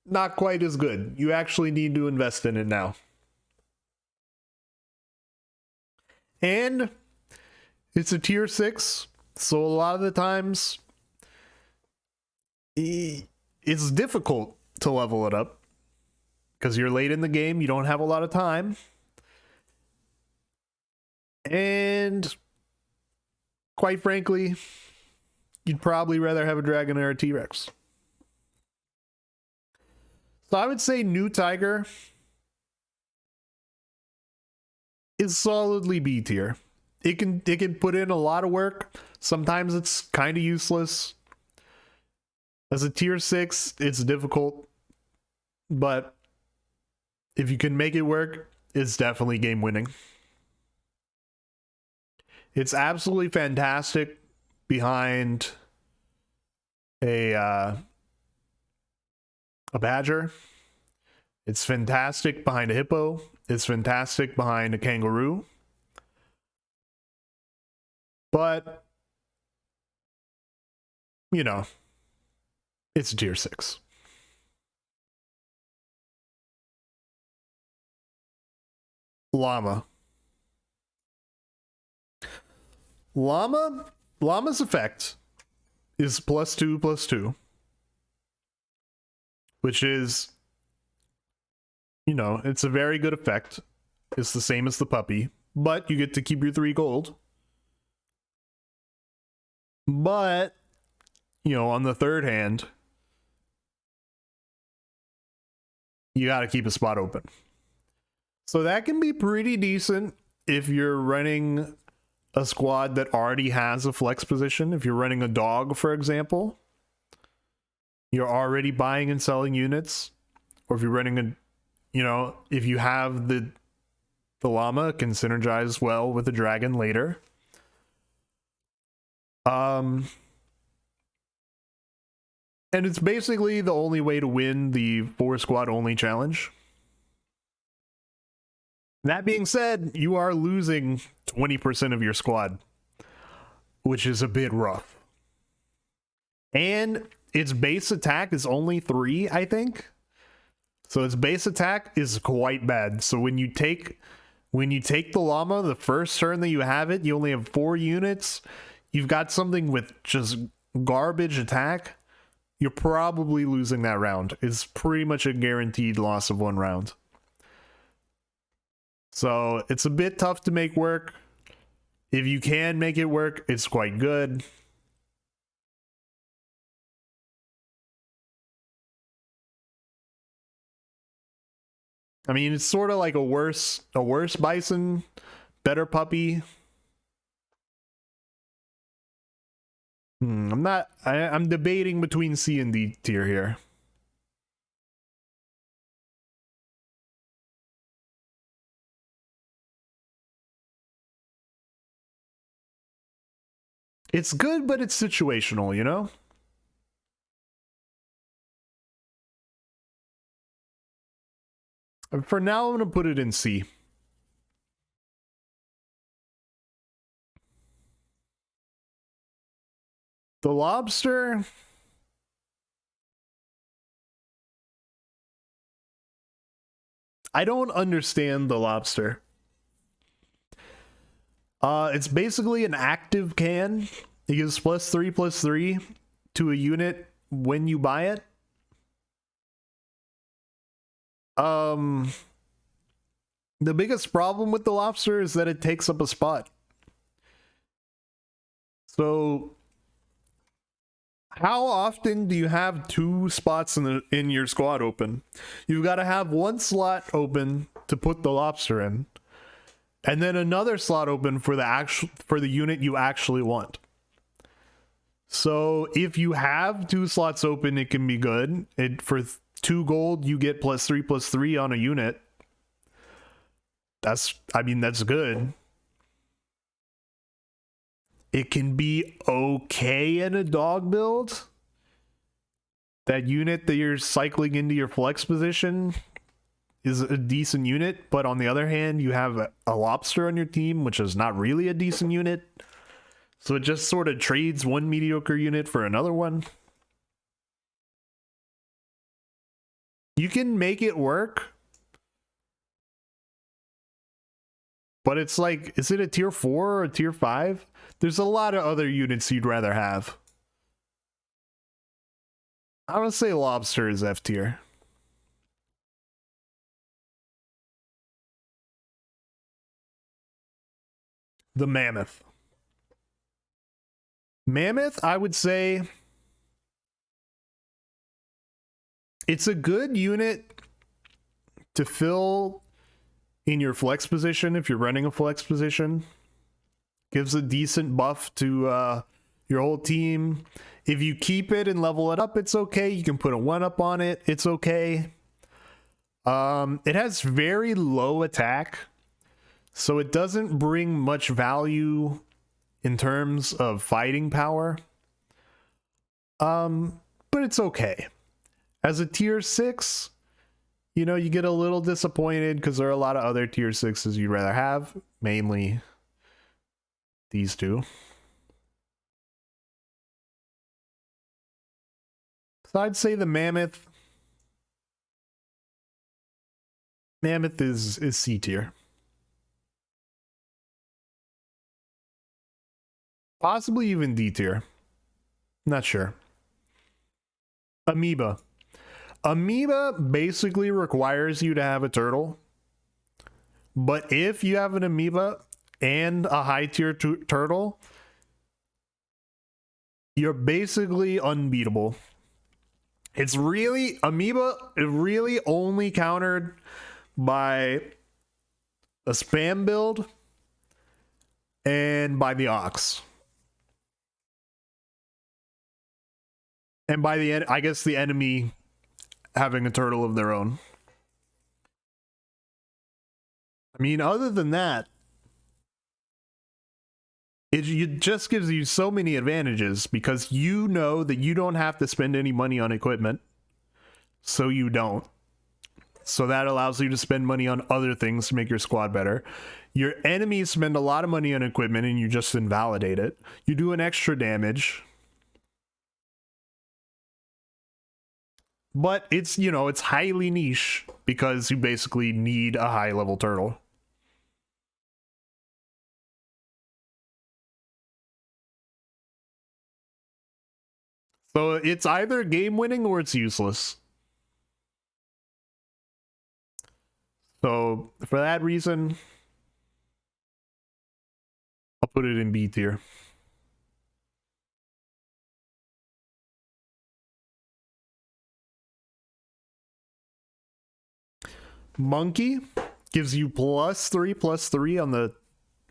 not quite as good. You actually need to invest in it now. And it's a tier 6, so a lot of the times it's difficult to level it up because you're late in the game, you don't have a lot of time. And quite frankly, you'd probably rather have a dragon or a T-Rex. So I would say new Tiger is solidly B tier. It can put in a lot of work. Sometimes it's kind of useless. As a tier 6, it's difficult. But if you can make it work, it's definitely game winning. It's absolutely fantastic behind a badger. It's fantastic behind a hippo. It's fantastic behind a kangaroo. But, you know, it's a tier 6. Llama. Llama's effect is +2/+2. Which is, you know, it's a very good effect. It's the same as the puppy, but you get to keep your 3 gold. But, you know, on the third hand, you got to keep a spot open. So that can be pretty decent if you're running a squad that already has a flex position. If you're running a dog, for example, you're already buying and selling units. Or if you're running a, you know, if you have the llama, it can synergize well with the dragon later. And it's basically the only way to win the 4 squad only challenge. That being said, you are losing 20% of your squad, which is a bit rough. And its base attack is only 3, I think. So its base attack is quite bad. So when you take the llama, the first turn that you have it, you only have 4 units. You've got something with just garbage attack. You're probably losing that round. It's pretty much a guaranteed loss of 1 round. So it's a bit tough to make work. If you can make it work, it's quite good. I mean, it's sort of like a worse bison, better puppy. I'm debating between C and D tier here. It's good, but it's situational, you know? For now, I'm going to put it in C. The lobster, I don't understand the lobster. It's basically an active can. It gives +3/+3 to a unit when you buy it. The biggest problem with the lobster is that it takes up a spot. So how often do you have 2 spots in your squad open? You've got to have 1 slot open to put the lobster in, and then another slot open for the unit you actually want. So if you have 2 slots open, it can be good. For 2 gold, you get +3/+3 on a unit. That's good. It can be okay in a dog build. That unit that you're cycling into your flex position is a decent unit, but on the other hand, you have a lobster on your team, which is not really a decent unit. So it just sort of trades one mediocre unit for another one. You can make it work, but it's like, is it a tier 4 or a tier 5? There's a lot of other units you'd rather have. I would say lobster is F tier. The mammoth. Mammoth, I would say it's a good unit to fill in your flex position if you're running a flex position. Gives a decent buff to your whole team. If you keep it and level it up, it's okay. You can put a 1-up on it. It's okay. It has very low attack, so it doesn't bring much value in terms of fighting power. But it's okay. As a tier 6, you know, you get a little disappointed because there are a lot of other tier 6s you'd rather have, mainly these 2. So I'd say the mammoth. Mammoth is C tier. Possibly even D tier. Not sure. Amoeba. Amoeba basically requires you to have a turtle. But if you have an amoeba and a high tier turtle, you're basically unbeatable. It's really, amoeba is really only countered by a spam build and by the ox. And by the end, I guess the enemy having a turtle of their own. I mean, other than that, it just gives you so many advantages because you know that you don't have to spend any money on equipment. So you don't. So that allows you to spend money on other things to make your squad better. Your enemies spend a lot of money on equipment and you just invalidate it. You do an extra damage. But it's, you know, it's highly niche because you basically need a high level turtle. So it's either game winning or it's useless. So for that reason, I'll put it in B tier. Monkey gives you +3/+3 on the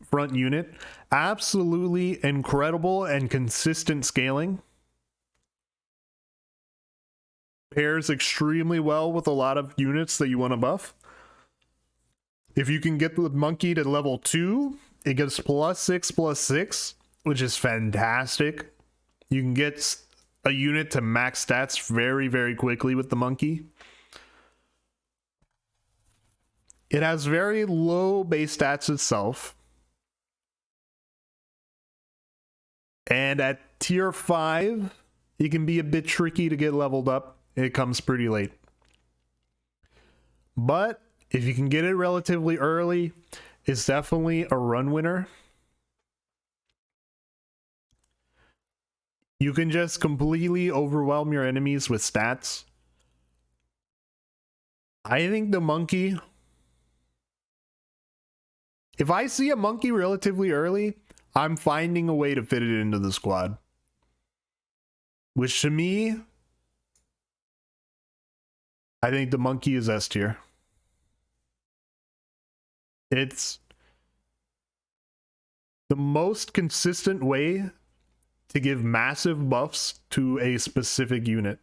front unit. Absolutely incredible and consistent scaling. Pairs extremely well with a lot of units that you want to buff. If you can get the monkey to level 2, it gives +6/+6, which is fantastic. You can get a unit to max stats very, very quickly with the monkey. It has very low base stats itself. And at Tier 5, it can be a bit tricky to get leveled up. It comes pretty late. But if you can get it relatively early, it's definitely a run winner. You can just completely overwhelm your enemies with stats. I think the monkey... If I see a monkey relatively early, I'm finding a way to fit it into the squad. Which to me, I think the monkey is S tier. It's the most consistent way to give massive buffs to a specific unit.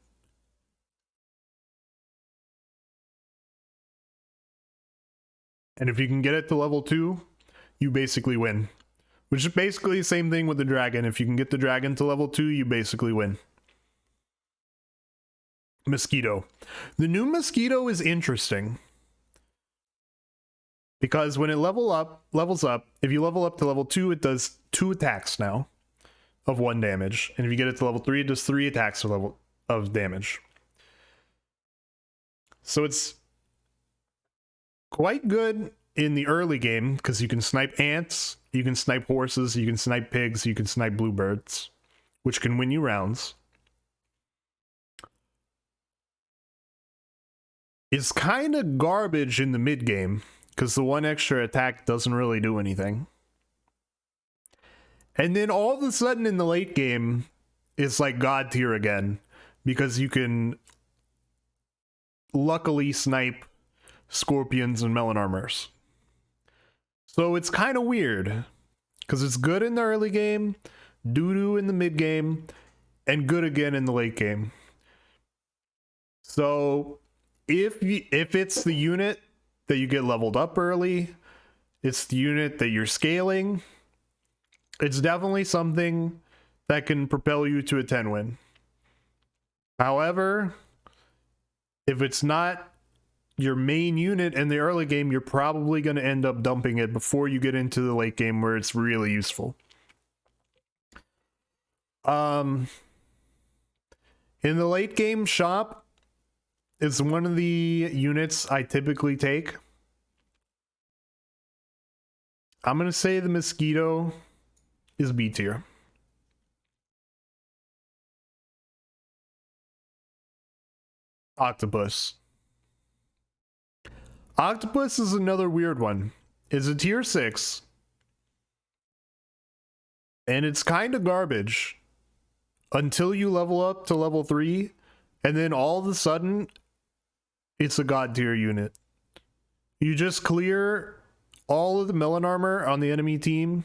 And if you can get it to level 2, you basically win. Which is basically the same thing with the dragon. If you can get the dragon to level 2, you basically win. Mosquito. The new Mosquito is interesting. Because when it levels up, if you level up to level 2, it does 2 attacks now of 1 damage. And if you get it to level 3, it does 3 attacks of damage. So it's quite good in the early game because you can snipe ants, you can snipe horses, you can snipe pigs, you can snipe bluebirds, which can win you rounds. It's kind of garbage in the mid game because the 1 extra attack doesn't really do anything. And then all of a sudden in the late game, it's like God tier again because you can luckily snipe scorpions and melon armors. So it's kind of weird because it's good in the early game, doo-doo in the mid game, and good again in the late game. So if it's the unit that you get leveled up early, it's the unit that you're scaling, it's definitely something that can propel you to a 10 win. However, if it's not your main unit in the early game, you're probably going to end up dumping it before you get into the late game where it's really useful. In the late game shop, it's one of the units I typically take. I'm going to say the Mosquito is B tier. Octopus. Octopus is another weird one. It's a tier 6. And it's kind of garbage until you level up to level 3. And then all of a sudden, it's a god tier unit. You just clear all of the melon armor on the enemy team.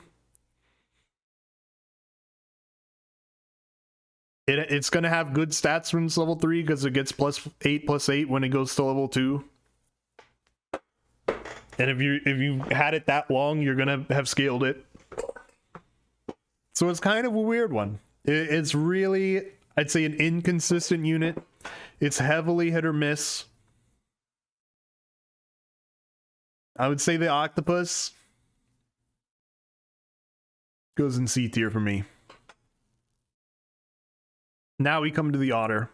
It's going to have good stats when it's level 3 because it gets +8/+8 when it goes to level 2. And if you had it that long, you're going to have scaled it. So it's kind of a weird one. It's really, I'd say, an inconsistent unit. It's heavily hit or miss. I would say the Octopus goes in C tier for me. Now we come to the Otter.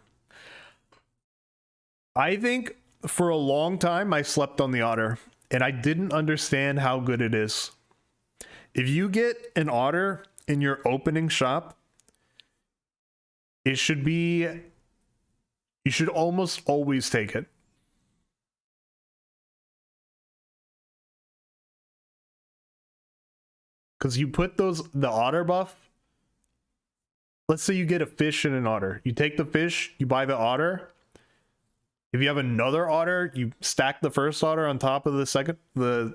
I think for a long time I slept on the Otter, and I didn't understand how good it is. If you get an Otter in your opening shop, it should be, you should almost always take it. Because you put the Otter buff. Let's say you get a fish and an Otter. You take the fish, you buy the Otter. If you have another Otter, you stack the first Otter on top of the second, or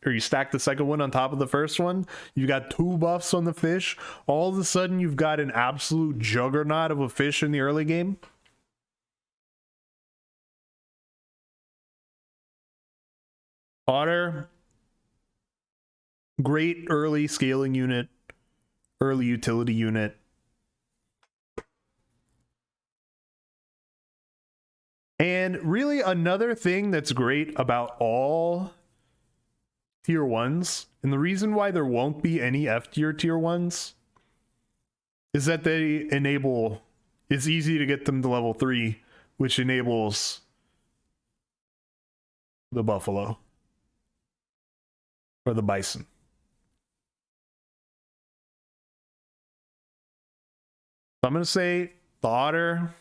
you stack the second one on top of the first one. You've got 2 buffs on the fish. All of a sudden, you've got an absolute juggernaut of a fish in the early game. Otter, great early scaling unit, early utility unit. And really another thing that's great about all tier 1s, and the reason why there won't be any F tier tier 1s, is that they enable, it's easy to get them to level 3, which enables the buffalo or the bison. So I'm going to say the otter.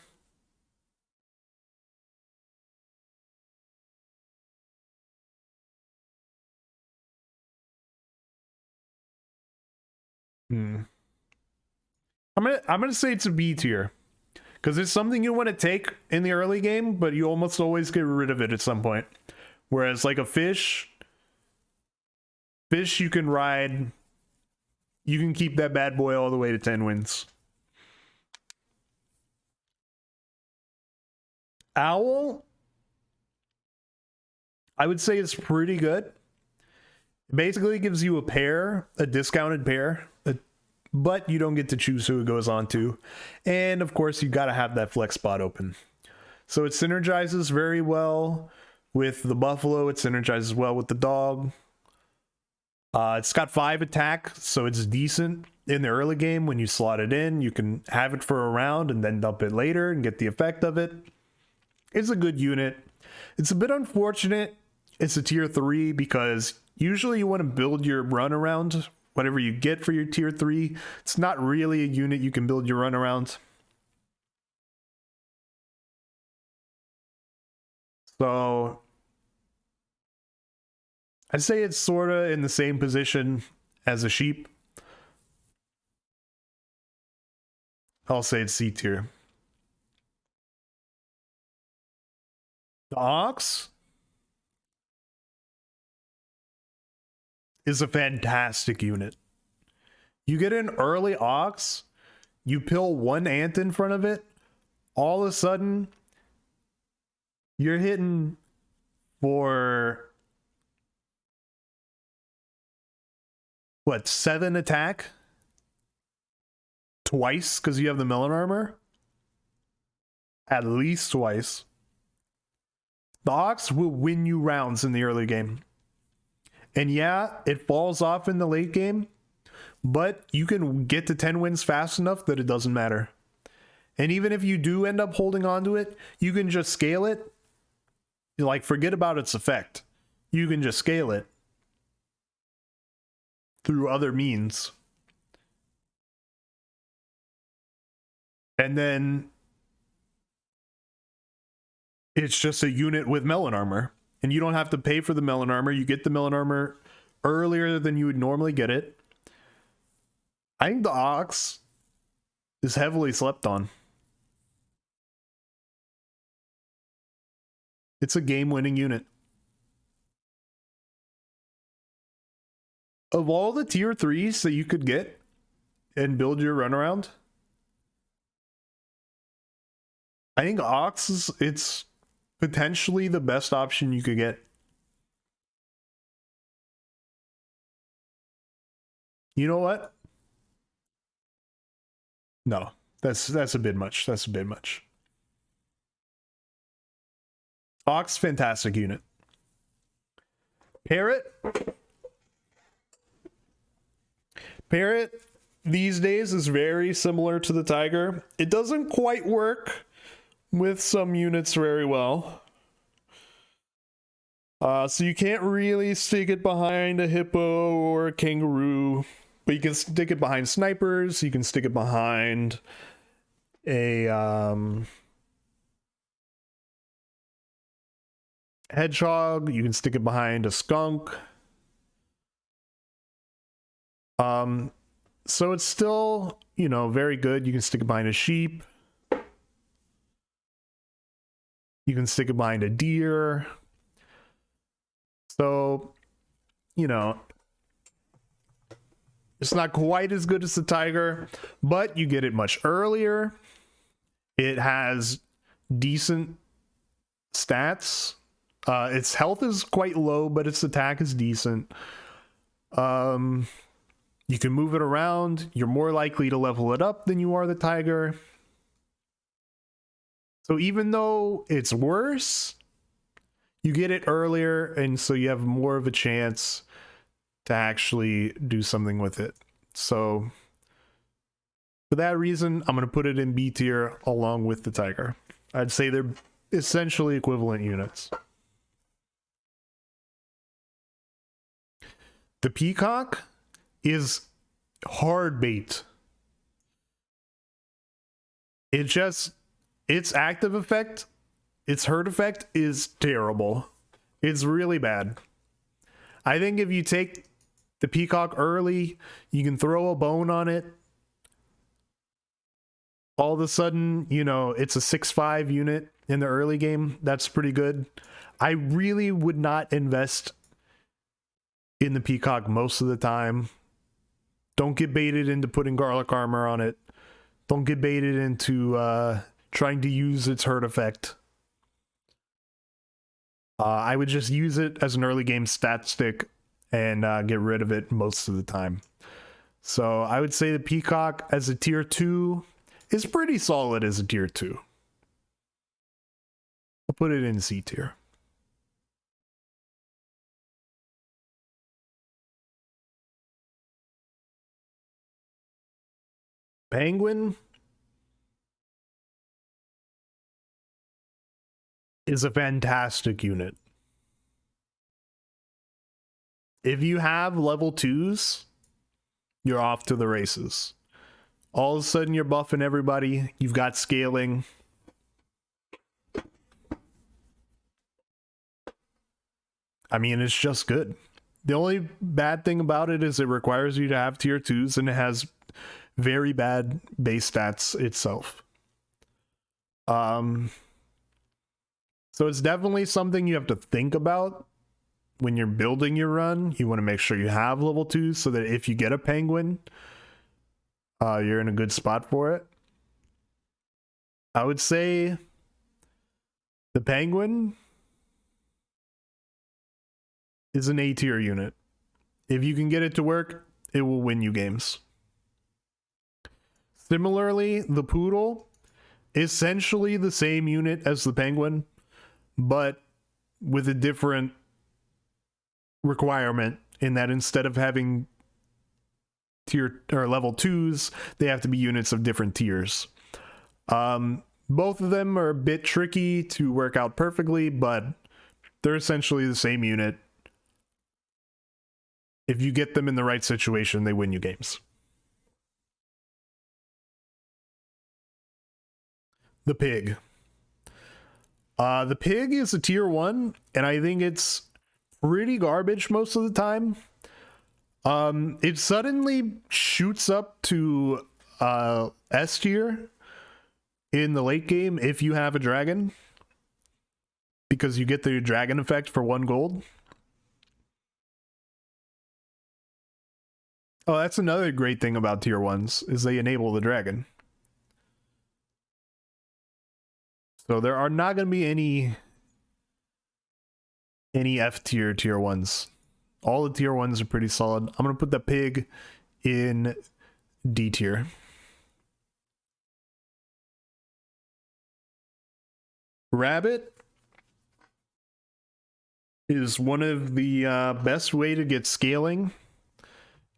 I'm gonna say it's a B tier. Because it's something you want to take in the early game, but you almost always get rid of it at some point. Whereas like a fish you can ride, you can keep that bad boy all the way to 10 wins. Owl, I would say it's pretty good. It basically gives you a pair, a discounted pair, but you don't get to choose who it goes on to. And of course, you got to have that flex spot open. So it synergizes very well with the buffalo. It synergizes well with the dog. It's got 5 attack, so it's decent in the early game. When you slot it in, you can have it for a round and then dump it later and get the effect of it. It's a good unit. It's a bit unfortunate it's a tier 3 because usually you want to build your run around whatever you get for your tier 3. It's not really a unit you can build your run around. So I'd say it's sort of in the same position as a sheep. I'll say it's C tier. The ox is a fantastic unit. You get an early ox, you pill one ant in front of it, all of a sudden you're hitting for what, 7 attack? Twice because you have the melon armor? At least twice. The ox will win you rounds in the early game. And yeah, it falls off in the late game, but you can get to 10 wins fast enough that it doesn't matter. And even if you do end up holding on to it, you can just scale it. Like, forget about its effect. You can just scale it through other means. And then it's just a unit with melon armor. And you don't have to pay for the melon armor. You get the melon armor earlier than you would normally get it. I think the ox is heavily slept on. It's a game-winning unit. Of all the tier 3s that you could get and build your runaround, I think ox is, it's potentially the best option you could get. You know what? No, that's a bit much. That's a bit much. Ox, fantastic unit. Parrot. Parrot these days is very similar to the tiger. It doesn't quite work with some units very well. So you can't really stick it behind a hippo or a kangaroo, but you can stick it behind snipers. You can stick it behind a hedgehog. You can stick it behind a skunk. So it's still, you know, very good. You can stick it behind a sheep. You can stick it behind a deer. So, you know, it's not quite as good as the tiger, but you get it much earlier. It has decent stats. Its health is quite low, but its attack is decent. You can move it around. You're more likely to level it up than you are the tiger. So even though it's worse, you get it earlier, and so you have more of a chance to actually do something with it. So For that reason, I'm going to put it in B tier along with the tiger. I'd say they're essentially equivalent units. The peacock is hard bait. Its active effect, its hurt effect is terrible. It's really bad. I think if you take the peacock early, you can throw a bone on it. All of a sudden, you know, it's a 6-5 unit in the early game. That's pretty good. I really would not invest in the peacock most of the time. Don't get baited into putting garlic armor on it. Don't get baited into trying to use its hurt effect. I would just use it as an early game stat stick and get rid of it most of the time. So I would say the peacock as a tier 2 is pretty solid as a tier 2. I'll put it in C tier. Penguin is a fantastic unit. If you have level 2s, you're off to the races. All of a sudden you're buffing everybody. You've got scaling. I mean, it's just good. The only bad thing about it is it requires you to have tier 2s and it has very bad base stats itself. So it's definitely something you have to think about when you're building your run. You want to make sure you have level 2s so that if you get a penguin, you're in a good spot for it. I would say the penguin is an A tier unit. If you can get it to work, it will win you games. Similarly, the poodle, essentially the same unit as the penguin, but with a different requirement in that instead of having tier or level 2s, they have to be units of different tiers. Both of them are a bit tricky to work out perfectly, but they're essentially the same unit. If you get them in the right situation, they win you games. The pig. The pig is a tier 1, and I think it's pretty garbage most of the time. It suddenly shoots up to S tier in the late game if you have a dragon, because you get the dragon effect for 1 gold. Oh, that's another great thing about tier 1s, is they enable the dragon. So there are not going to be any F tier tier 1s. All the tier 1s are pretty solid. I'm going to put the pig in D tier. Rabbit is one of the best way to get scaling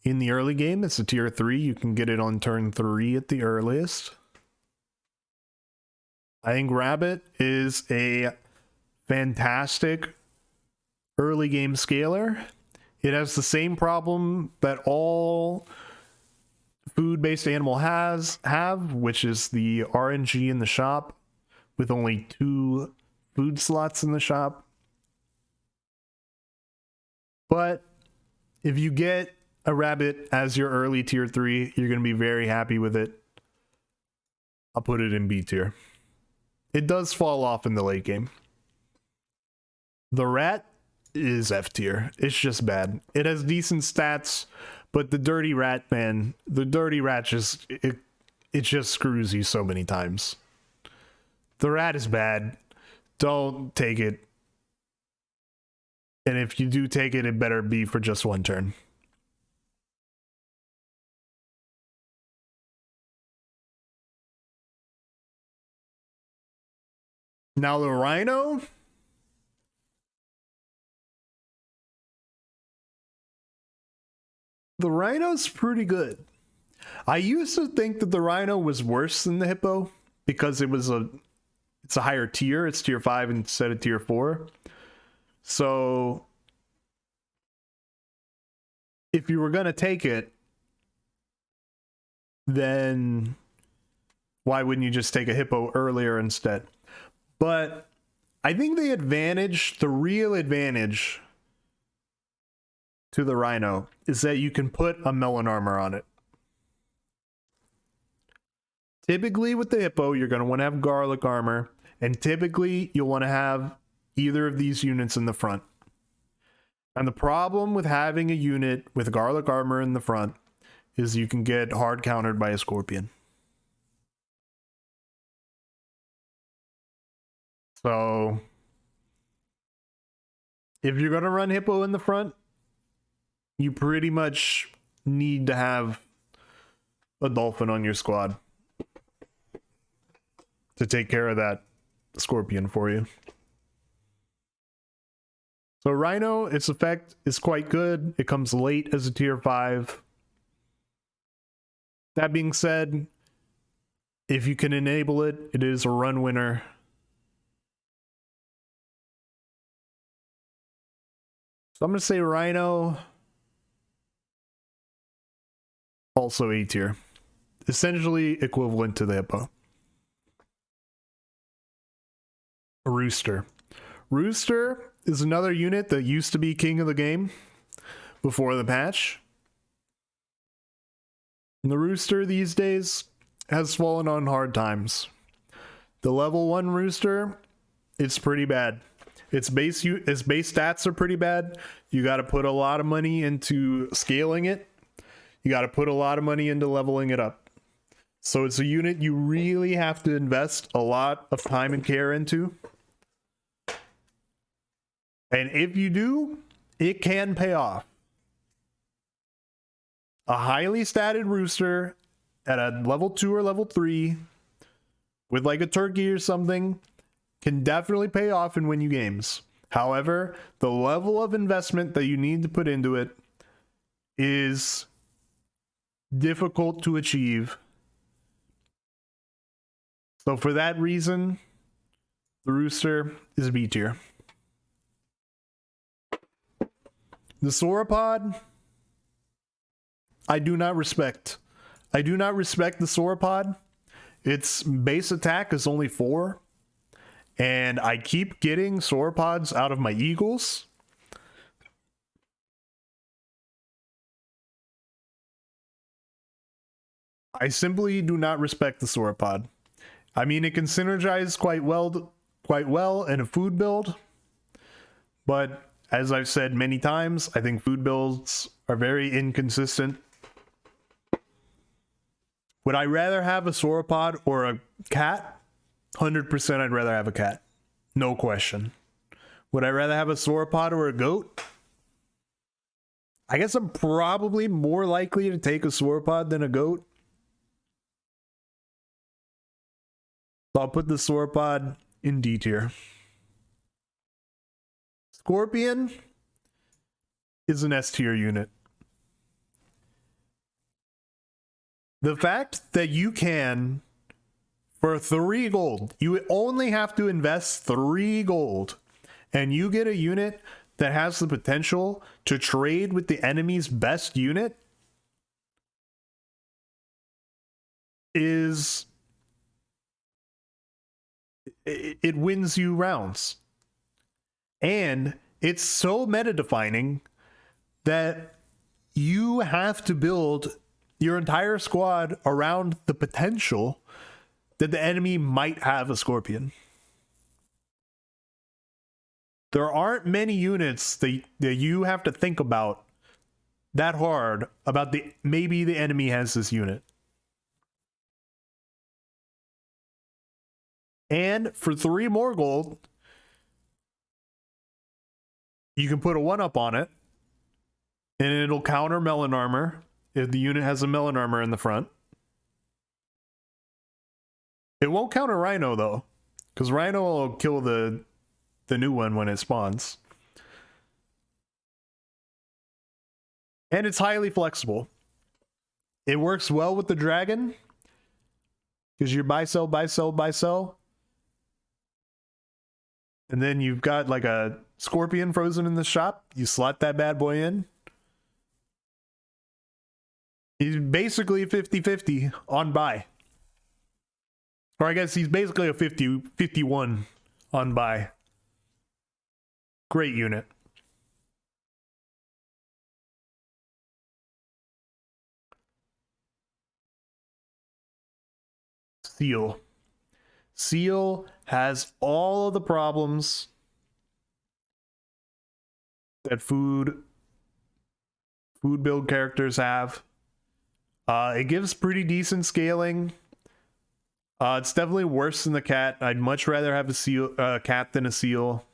in the early game. It's a tier 3. You can get it on turn 3 at the earliest. I think Rabbit is a fantastic early game scaler. It has the same problem that all food-based animal have, which is the RNG in the shop, with only 2 food slots in the shop. But if you get a rabbit as your early tier 3, you're going to be very happy with it. I'll put it in B tier. It does fall off in the late game. The rat is F tier. It's just bad. It has decent stats, but the dirty rat, man, the dirty rat just, it just screws you so many times. The rat is bad. Don't take it. And if you do take it, it better be for just 1 turn. Now the rhino. The rhino's pretty good. I used to think that the Rhino was worse than the Hippo because it's a higher tier. It's tier 5 instead of tier 4. So if you were going to take it, then why wouldn't you just take a Hippo earlier instead? But I think the real advantage to the Rhino is that you can put a melon armor on it. Typically with the Hippo, you're going to want to have garlic armor, and typically you'll want to have either of these units in the front. And the problem with having a unit with garlic armor in the front is you can get hard countered by a scorpion. So if you're going to run Hippo in the front, you pretty much need to have a Dolphin on your squad to take care of that scorpion for you. So Rhino, its effect is quite good. It comes late as a tier 5. That being said, if you can enable it, it is a run winner. So I'm going to say Rhino, also A tier. Essentially equivalent to the Hippo. Rooster. Rooster is another unit that used to be king of the game before the patch. And the Rooster these days has fallen on hard times. The level 1 Rooster, it's pretty bad. Its base stats are pretty bad. You got to put a lot of money into scaling it. You got to put a lot of money into leveling it up. So it's a unit you really have to invest a lot of time and care into. And if you do, it can pay off. A highly statted Rooster at a level 2 or level 3 with like a turkey or something can definitely pay off and win you games. However, the level of investment that you need to put into it is difficult to achieve. So for that reason, the Rooster is B tier. The Sauropod, I do not respect. I do not respect the Sauropod. Its base attack is only 4. And I keep getting Sauropods out of my Eagles. I simply do not respect the Sauropod. I mean, it can synergize quite well in a food build. But as I've said many times, I think food builds are very inconsistent. Would I rather have a Sauropod or a cat? 100% I'd rather have a cat. No question. Would I rather have a Sauropod or a goat? I guess I'm probably more likely to take a Sauropod than a goat. So I'll put the Sauropod in D tier. Scorpion is an S tier unit. The fact that you can, for 3 gold, you only have to invest 3 gold, and you get a unit that has the potential to trade with the enemy's best unit is... it wins you rounds. And it's so meta defining that you have to build your entire squad around the potential that the enemy might have a scorpion. There aren't many units that you have to think about that hard about maybe the enemy has this unit. And for 3 more gold, you can put a 1-up on it, and it'll counter melon armor if the unit has a melon armor in the front. It won't counter Rhino though, because Rhino will kill the new one when it spawns. And it's highly flexible. It works well with the dragon because you're buy, sell, buy, sell, buy, sell. And then you've got like a scorpion frozen in the shop. You slot that bad boy in. He's basically 50-50 on buy. Or I guess he's basically a 50-51 on buy. Great unit. Seal. Seal has all of the problems that food build characters have. It gives pretty decent scaling. It's definitely worse than the cat. I'd much rather have a cat than a seal.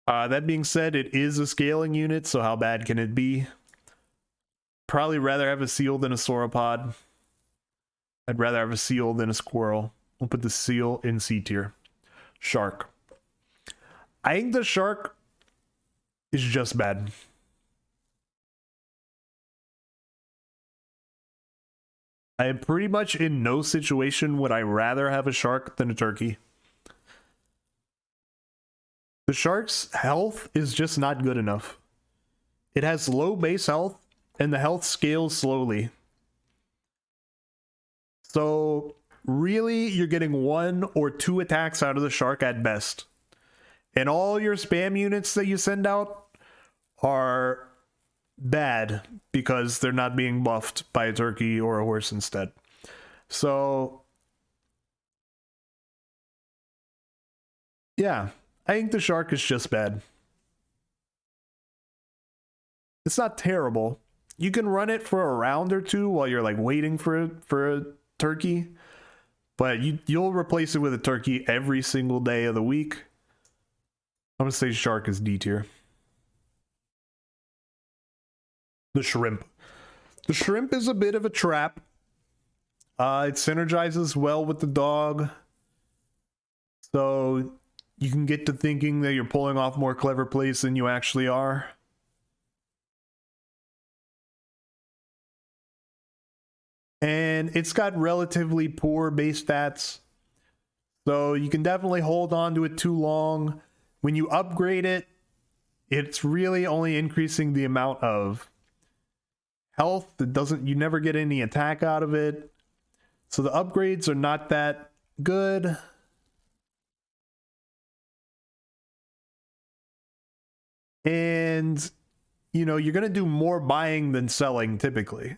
That being said, it is a scaling unit, so how bad can it be? Probably rather have a seal than a sauropod. I'd rather have a seal than a squirrel. We'll put the seal in C tier. Shark. I think the shark is just bad. I am pretty much in no situation would I rather have a shark than a turkey. The shark's health is just not good enough. It has low base health, and the health scales slowly. So really, you're getting 1 or 2 attacks out of the shark at best. And all your spam units that you send out are bad because they're not being buffed by a turkey or a horse instead. So yeah, I think the shark is just bad. It's not terrible. You can run it for a round or two while you're like waiting for a turkey, but you'll replace it with a turkey every single day of the week. I'm gonna say shark is D tier. The shrimp. The shrimp is a bit of a trap. It synergizes well with the dog, so you can get to thinking that you're pulling off more clever plays than you actually are. And it's got relatively poor base stats, so you can definitely hold on to it too long. When you upgrade it, it's really only increasing the amount of health. You never get any attack out of it, so the upgrades are not that good. And you know, you're gonna do more buying than selling typically,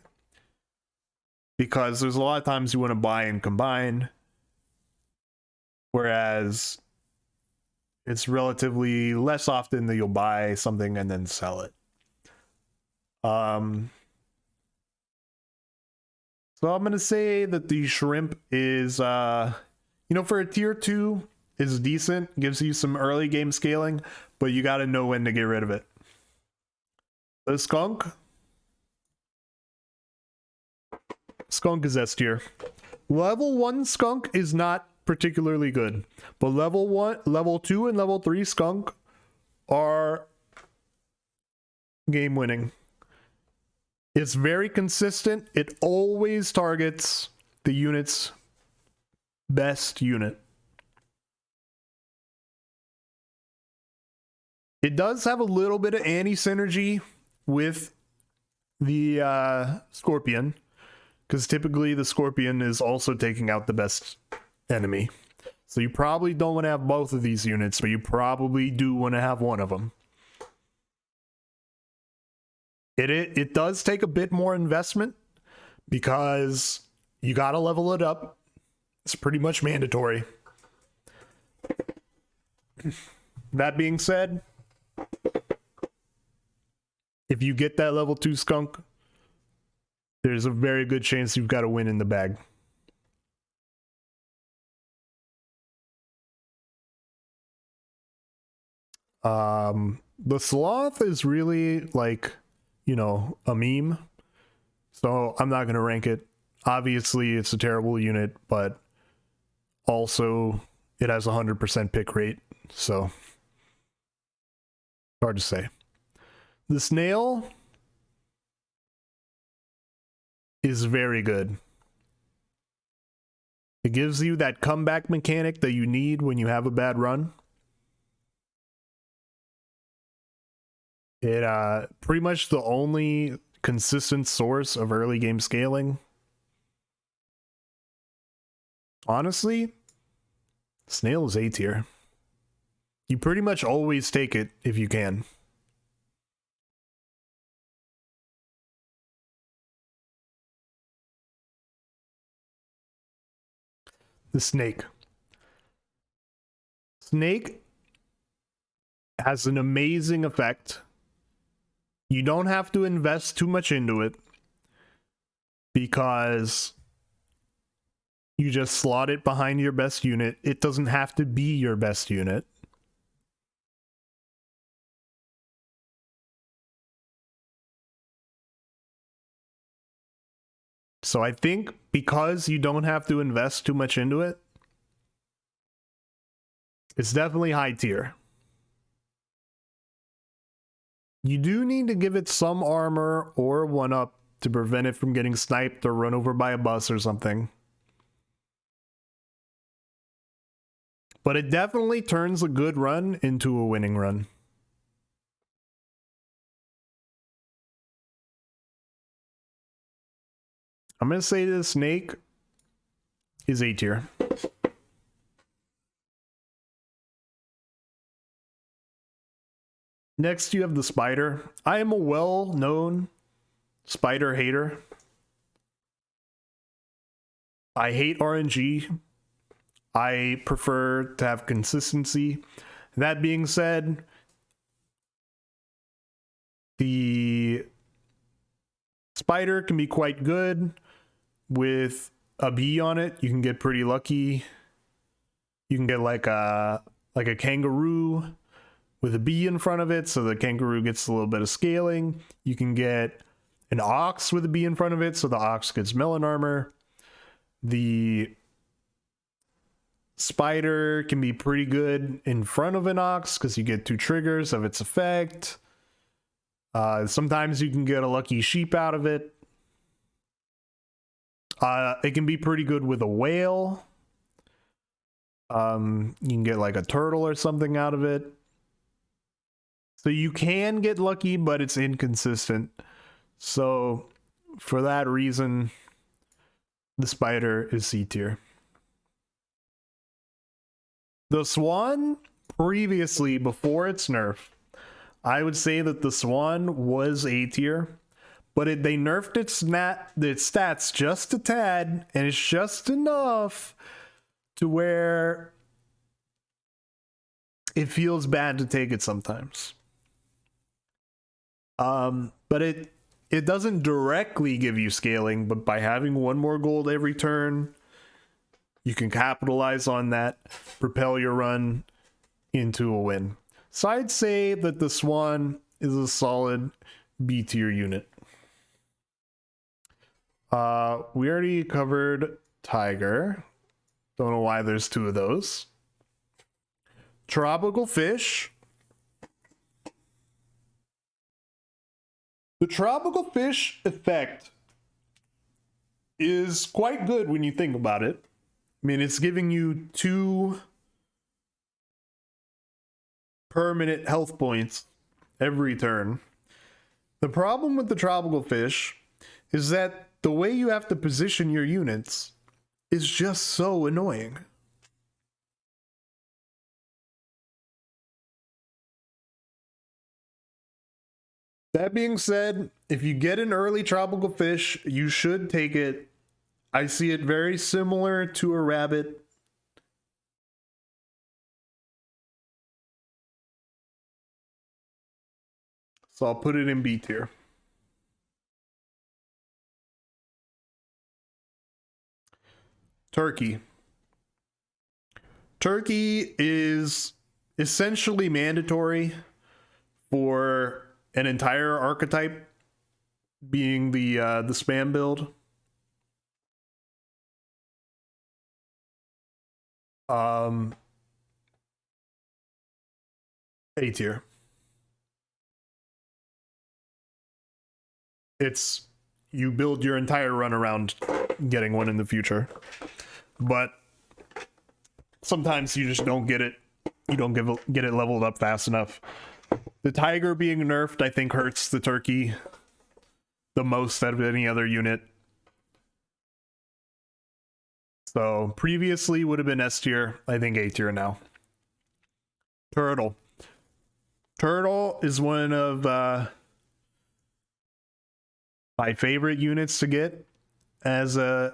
because there's a lot of times you want to buy and combine, whereas it's relatively less often that you'll buy something and then sell it. So I'm gonna say that the shrimp is you know, for a tier 2 is decent, gives you some early game scaling, but you got to know when to get rid of it. The skunk is S tier. Level 1 skunk is not particularly good, but level 2 and level 3 skunk are game winning. It's very consistent. It always targets the unit's best unit. It does have a little bit of anti-synergy with the scorpion, because typically the scorpion is also taking out the best enemy. So you probably don't want to have both of these units, but you probably do want to have one of them. It does take a bit more investment because you got to level it up. It's pretty much mandatory. That being said, if you get that level 2 skunk, there's a very good chance you've got a win in the bag. The sloth is really like, you know, a meme, so I'm not going to rank it. Obviously, it's a terrible unit, but also it has 100% pick rate, so hard to say. The snail is very good. It gives you that comeback mechanic that you need when you have a bad run. It pretty much the only consistent source of early game scaling. Honestly, Snail is A tier. You pretty much always take it if you can. The snake. Snake has an amazing effect. You don't have to invest too much into it because you just slot it behind your best unit. It doesn't have to be your best unit. So I think because you don't have to invest too much into it, it's definitely high tier. You do need to give it some armor or 1-up to prevent it from getting sniped or run over by a bus or something. But it definitely turns a good run into a winning run. I'm going to say the snake is A tier. Next, you have the spider. I am a well-known spider hater. I hate RNG. I prefer to have consistency. That being said, the spider can be quite good. With a bee on it, you can get pretty lucky. You can get like a kangaroo with a bee in front of it, so the kangaroo gets a little bit of scaling. You can get an ox with a bee in front of it, so the ox gets melon armor. The spider can be pretty good in front of an ox because you get 2 triggers of its effect. Sometimes you can get a lucky sheep out of it. It can be pretty good with a whale. You can get like a turtle or something out of it. So you can get lucky, but it's inconsistent. So for that reason, the spider is C tier. The swan, previously, before its nerf, I would say that the swan was A tier. But they nerfed its stats just a tad, and it's just enough to where it feels bad to take it sometimes. But it doesn't directly give you scaling, but by having 1 more gold every turn, you can capitalize on that, propel your run into a win. So I'd say that the swan is a solid B tier unit. We already covered tiger. Don't know why there's 2 of those. Tropical fish. The tropical fish effect is quite good when you think about it. I mean, it's giving you 2 permanent health points every turn. The problem with the tropical fish is that the way you have to position your units is just so annoying. That being said, if you get an early tropical fish, you should take it. I see it very similar to a rabbit. So I'll put it in B tier. Turkey. Turkey is essentially mandatory for an entire archetype, being the spam build. A tier. It's you build your entire run around getting one in the future. But sometimes you just don't get it. You don't get it leveled up fast enough. The tiger being nerfed, I think, hurts the turkey the most out of any other unit. So previously would have been S tier. I think A tier now. Turtle. Turtle is one of my favorite units to get as an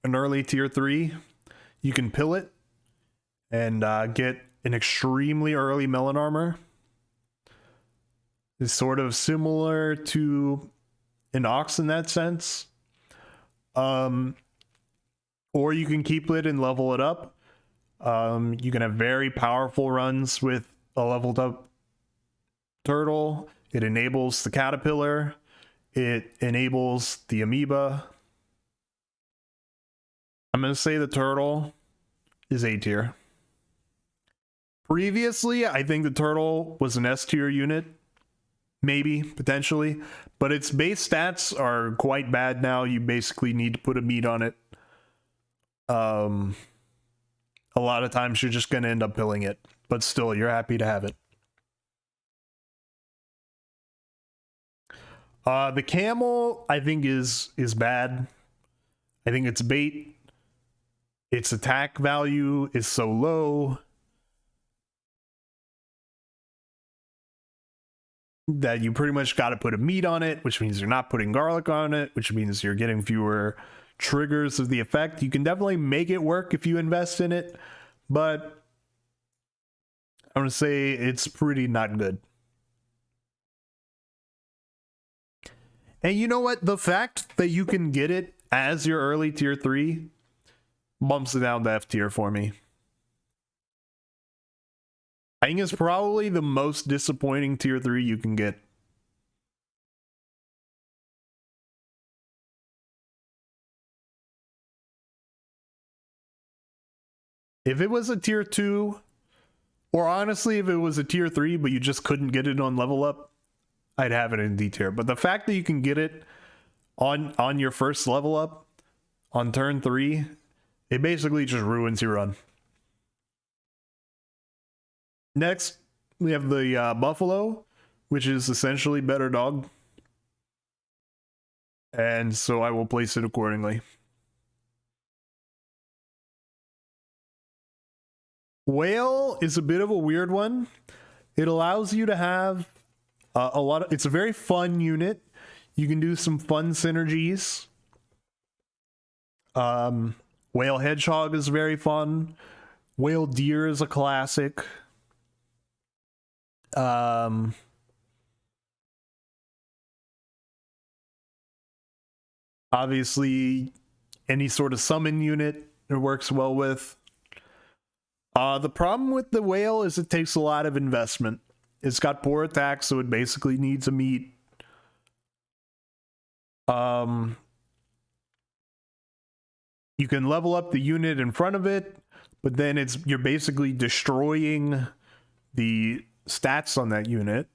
early tier 3. You can pill it and get an extremely early melon armor. It's sort of similar to an ox in that sense. Or you can keep it and level it up. You can have very powerful runs with a leveled up turtle. It enables the caterpillar. It enables the amoeba. I'm going to say the turtle is A tier. Previously, I think the turtle was an S tier unit. Maybe, potentially. But its base stats are quite bad now. You basically need to put a meat on it. A lot of times you're just going to end up pilling it. But still, you're happy to have it. The camel, I think, is bad. I think it's bait. Its attack value is so low that you pretty much got to put a meat on it, which means you're not putting garlic on it, which means you're getting fewer triggers of the effect. You can definitely make it work if you invest in it, but I'm going to say it's pretty not good. And you know what? The fact that you can get it as your early tier 3 bumps it down to F tier for me. I think it's probably the most disappointing tier 3 you can get. If it was a tier 2, or honestly, if it was a tier 3, but you just couldn't get it on level up, I'd have it in D tier. But the fact that you can get it on your first level up on turn 3, it basically just ruins your run. Next, we have the buffalo, which is essentially better dog. And so I will place it accordingly. Whale is a bit of a weird one. It allows you to have a lot of... It's a very fun unit. You can do some fun synergies. Whale Hedgehog is very fun. Whale Deer is a classic. Obviously, any sort of summon unit it works well with. The problem with the whale is it takes a lot of investment. It's got poor attack, so it basically needs a meat. You can level up the unit in front of it, but then you're basically destroying the stats on that unit.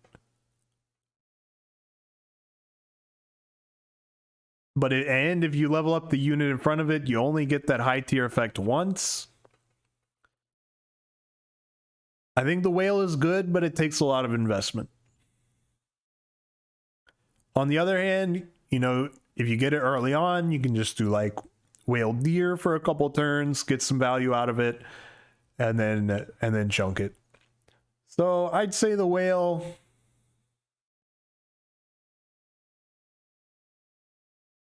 And if you level up the unit in front of it, you only get that high tier effect once. I think the whale is good, but it takes a lot of investment. On the other hand, you know, if you get it early on, you can just do like whale deer for a couple turns, get some value out of it, and then chunk it. So I'd say the whale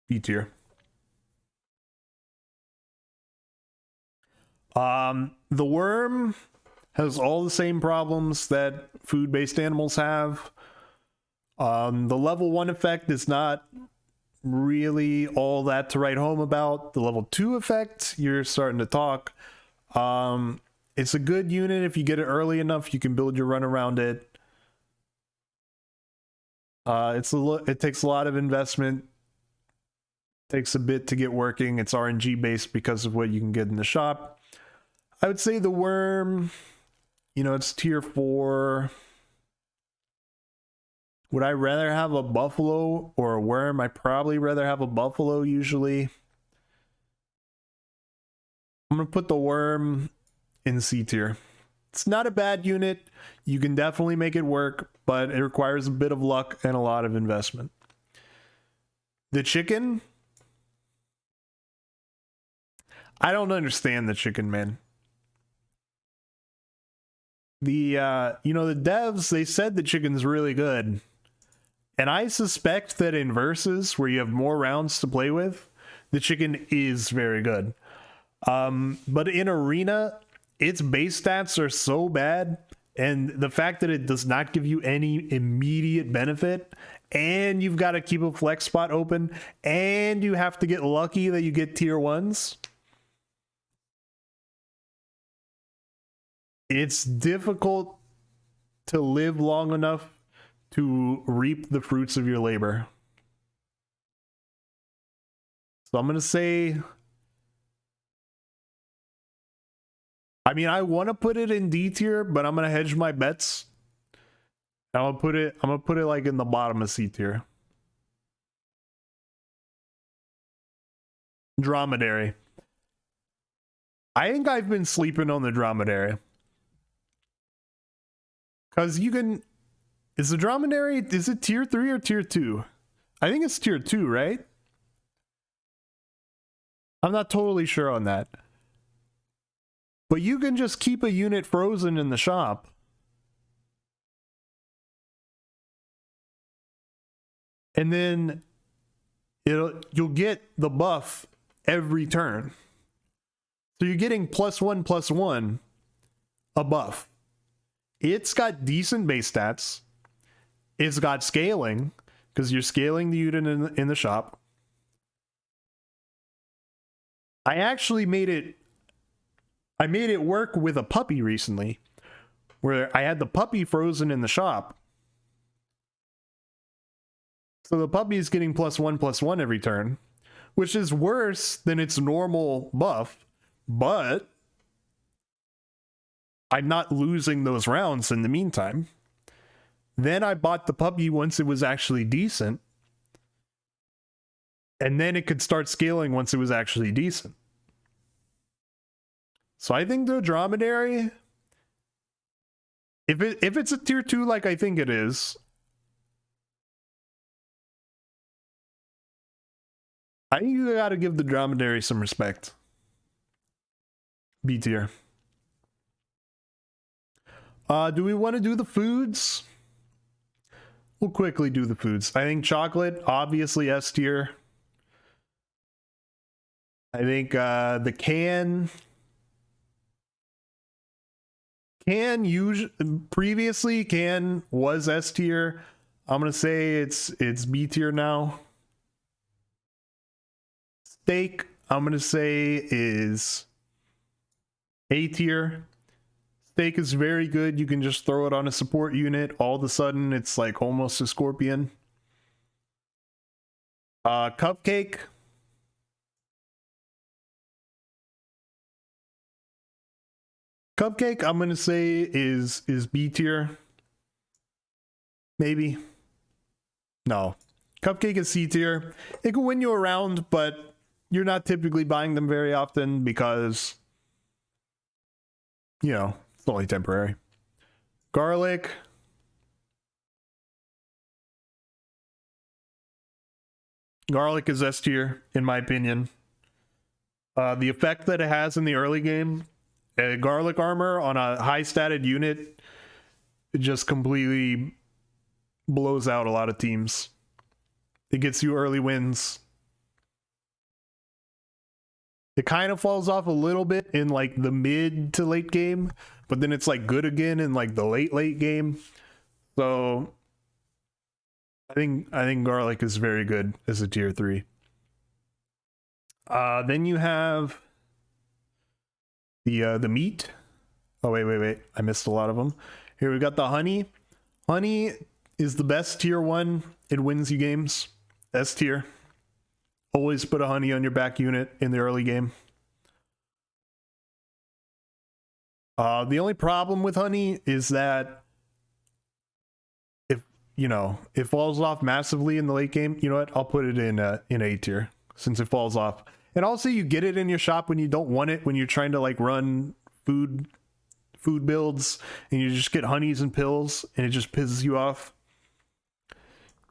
B tier. The worm has all the same problems that food-based animals have. The level 1 effect is not really all that to write home about. The level 2 effect, you're starting to talk. It's a good unit. If you get it early enough, you can build your run around it. It takes a lot of investment. Takes a bit to get working. It's RNG based because of what you can get in the shop. I would say the worm, you know, it's tier 4. Would I rather have a buffalo or a worm? I probably rather have a buffalo usually. I'm gonna put the worm in C tier. It's not a bad unit. You can definitely make it work, but it requires a bit of luck and a lot of investment. The chicken, I don't understand the chicken, man. The you know, the devs, they said the chicken's really good. And I suspect that in versus where you have more rounds to play with, the chicken is very good. But in arena, its base stats are so bad, and the fact that it does not give you any immediate benefit, and you've got to keep a flex spot open, and you have to get lucky that you get tier 1s. It's difficult to live long enough to reap the fruits of your labor. So I'm going to say, I mean, I want to put it in D tier, but I'm going to hedge my bets. I'm going to put it like in the bottom of C tier. Dromedary. I think I've been sleeping on the Dromedary. Because you can... Is the Dromedary... Is it tier 3 or tier 2? I think it's tier 2, right? I'm not totally sure on that. But you can just keep a unit frozen in the shop. And then you'll get the buff every turn. So you're getting +1/+1 a buff. It's got decent base stats. It's got scaling, because you're scaling the unit in the shop. I actually made it work with a puppy recently, where I had the puppy frozen in the shop. So the puppy is getting +1/+1 every turn, which is worse than its normal buff, but I'm not losing those rounds in the meantime. Then I bought the puppy once it was actually decent, and then it could start scaling once it was actually decent. So I think the Dromedary, if it's a tier 2 like I think it is, I think you gotta give the Dromedary some respect. B tier. Do we want to do the foods? We'll quickly do the foods. I think chocolate, obviously S tier. I think the can previously was S tier. I'm gonna say it's B tier now. Steak, I'm gonna say is A tier. Steak is very good. You can just throw it on a support unit. All of a sudden, it's like almost a scorpion. Cupcake. Cupcake, I'm gonna say is B tier. Maybe. No. Cupcake is C tier. It can win you a round, but you're not typically buying them very often because, you know, it's only temporary. Garlic. Garlic is S tier, in my opinion. The effect that it has in the early game, garlic armor on a high statted unit, it just completely blows out a lot of teams. It gets you early wins. It kind of falls off a little bit in like the mid to late game, but then it's like good again in like the late game. So I think garlic is very good as a tier 3. Then you have the meat. Oh wait, I missed a lot of them. Here we got the honey. Honey is the best tier 1. It wins you games. S tier. Always put a honey on your back unit in the early game. The only problem with honey is that you know, it falls off massively in the late game, you know what? I'll put it in A tier since it falls off. And also you get it in your shop when you don't want it, when you're trying to like run food builds and you just get honeys and pills and it just pisses you off.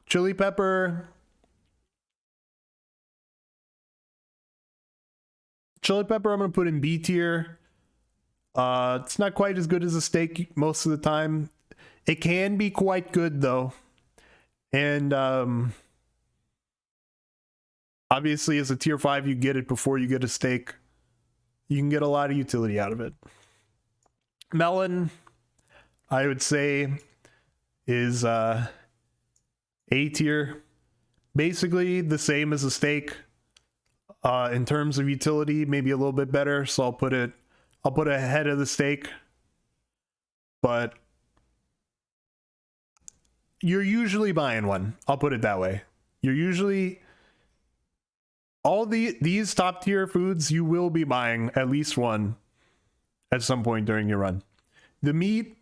Chili pepper. Chili pepper I'm going to put in B tier. It's not quite as good as a steak most of the time. It can be quite good though. And obviously as a tier 5 you get it before you get a steak. You can get a lot of utility out of it. Melon, I would say, is A tier. Basically the same as a steak. In terms of utility, maybe a little bit better, so I'll put it ahead of the steak. But you're usually buying one. I'll put it that way. You're usually these top tier foods, you will be buying at least one at some point during your run. The meat,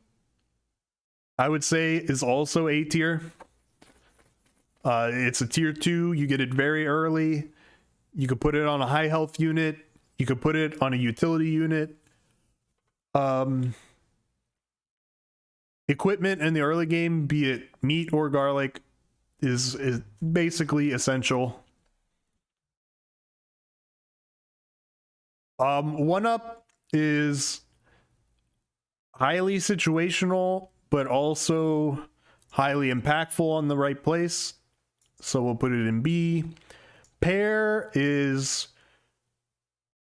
I would say, is also A tier. It's a tier 2. You get it very early. You could put it on a high health unit. You could put it on a utility unit. Equipment in the early game, be it meat or garlic, is basically essential. 1-up is highly situational, but also highly impactful on the right place. So we'll put it in B. Pear is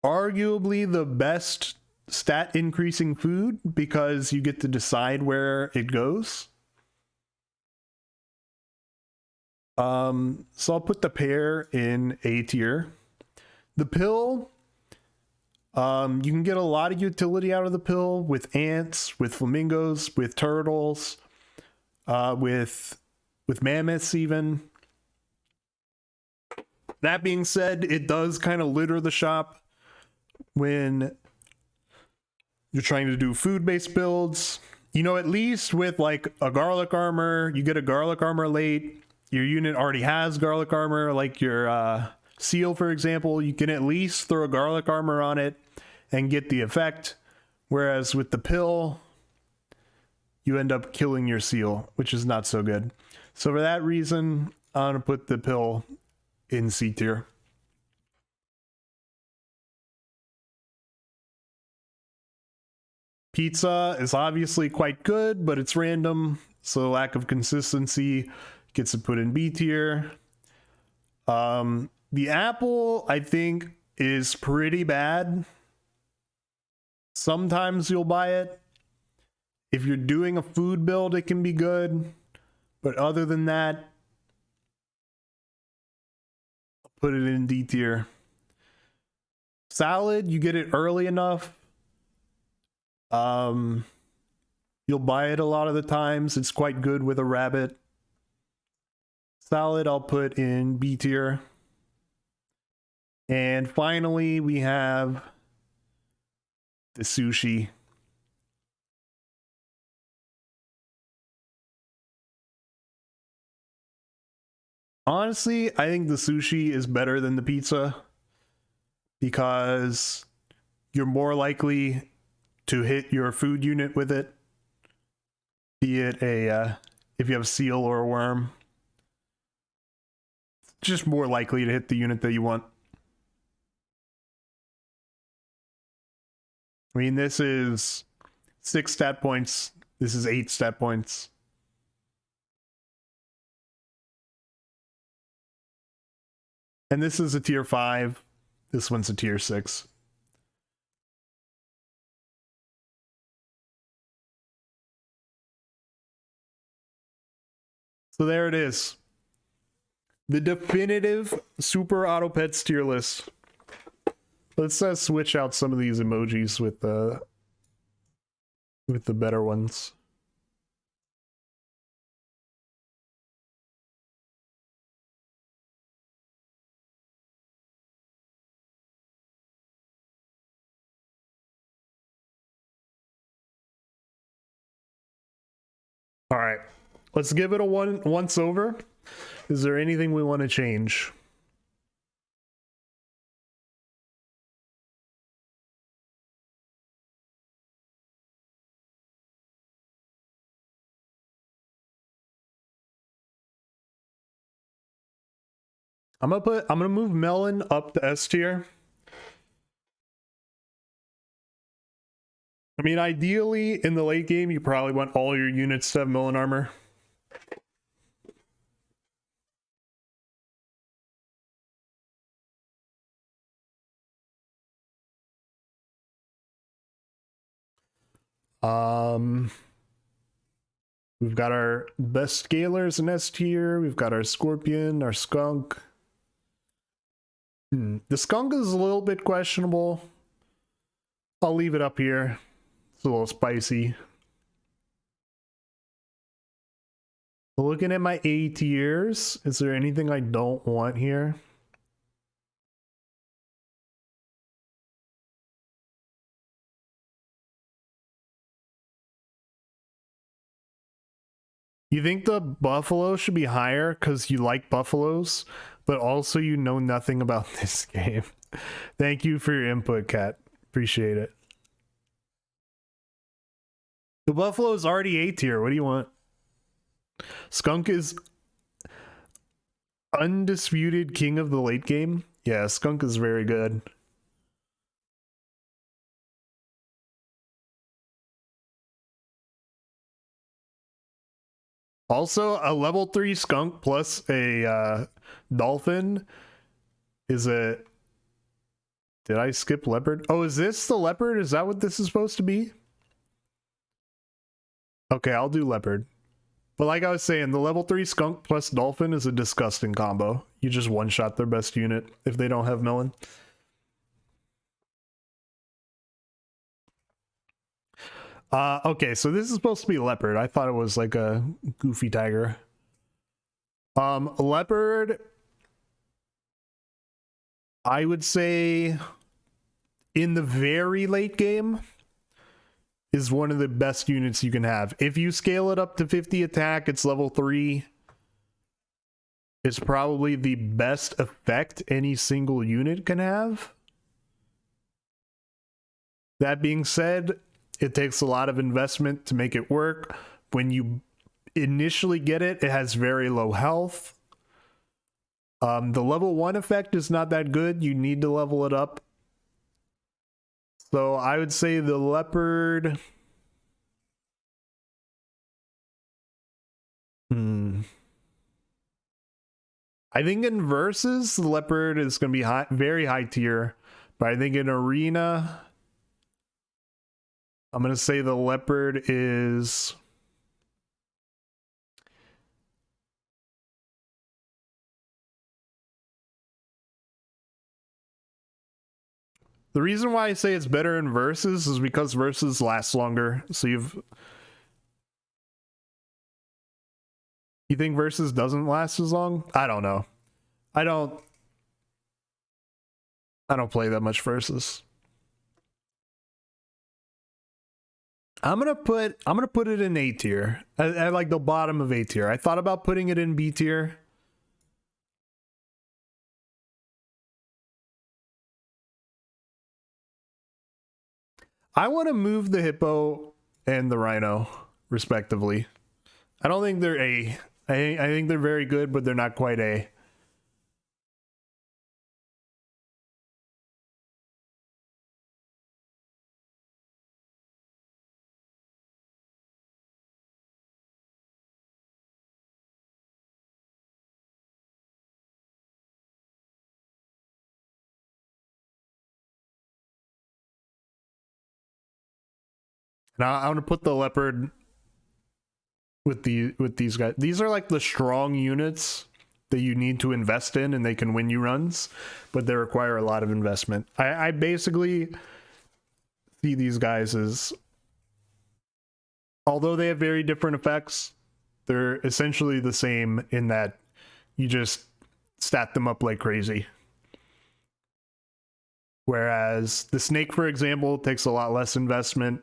arguably the best stat increasing food because you get to decide where it goes. So I'll put the pear in A tier. The pill, you can get a lot of utility out of the pill with ants, with flamingos, with turtles, with mammoths even. That being said, it does kind of litter the shop when you're trying to do food-based builds. You know, at least with like a garlic armor, you get a garlic armor late. Your unit already has garlic armor, like your seal, for example. You can at least throw a garlic armor on it and get the effect. Whereas with the pill, you end up killing your seal, which is not so good. So for that reason, I'm going to put the pill in C tier. Pizza is obviously quite good, but it's random, so lack of consistency gets it put in B tier. The apple, I think, is pretty bad. Sometimes you'll buy it. If you're doing a food build, it can be good, but other than that, put it in D tier. Salad, you get it early enough. You'll buy it a lot of the times. It's quite good with a rabbit. Salad, I'll put in B tier. And finally, we have the sushi. Honestly, I think the sushi is better than the pizza because you're more likely to hit your food unit with it, be it if you have a seal or a worm. Just more likely to hit the unit that you want. I mean, this is 6 stat points. This is 8 stat points. And this is a tier 5. This one's a tier 6. So there it is. The definitive Super Auto Pets tier list. Let's switch out some of these emojis with the better ones. All right. let's give it a once over. Is there anything we want to change? I'm gonna move Melon up to S tier. I mean, ideally in the late game, you probably want all your units to have Melon armor. We've got our best scalers in S tier. We've got our Scorpion, our Skunk. The Skunk is a little bit questionable. I'll leave it up here. It's a little spicy. Looking at my A tiers, is there anything I don't want here? You think the buffalo should be higher because you like buffaloes, but also you know nothing about this game. Thank you for your input, Cat. Appreciate it. The buffalo is already A tier. What do you want? Skunk is undisputed king of the late game. Yeah, Skunk is very good. Also, a level 3 Skunk plus a Dolphin is a... Did I skip Leopard? Oh, is this the Leopard? Is that what this is supposed to be? Okay, I'll do Leopard. But like I was saying, the level 3 Skunk plus Dolphin is a disgusting combo. You just one-shot their best unit if they don't have Melon. Okay, so this is supposed to be Leopard. I thought it was like a goofy tiger. Leopard, I would say in the very late game is one of the best units you can have. If you scale it up to 50 attack, it's level 3. It's probably the best effect any single unit can have. That being said, it takes a lot of investment to make it work. When you initially get it, it has very low health. The level 1 effect is not that good. You need to level it up. So I would say the Leopard... I think in Versus, the Leopard is going to be high, very high tier. But I think in Arena... I'm going to say the Leopard is... The reason why I say it's better in Versus is because Versus lasts longer. So you think Versus doesn't last as long? I don't know. I don't play that much Versus. I'm gonna put it in A tier. I like the bottom of A tier. I thought about putting it in B tier. I want to move the Hippo and the Rhino, respectively. I don't think they're A. I think they're very good, but they're not quite A. Now I want to put the Leopard with these guys. These are like the strong units that you need to invest in, and they can win you runs, but they require a lot of investment. I basically see these guys as, although they have very different effects, they're essentially the same in that you just stat them up like crazy. Whereas the Snake, for example, takes a lot less investment.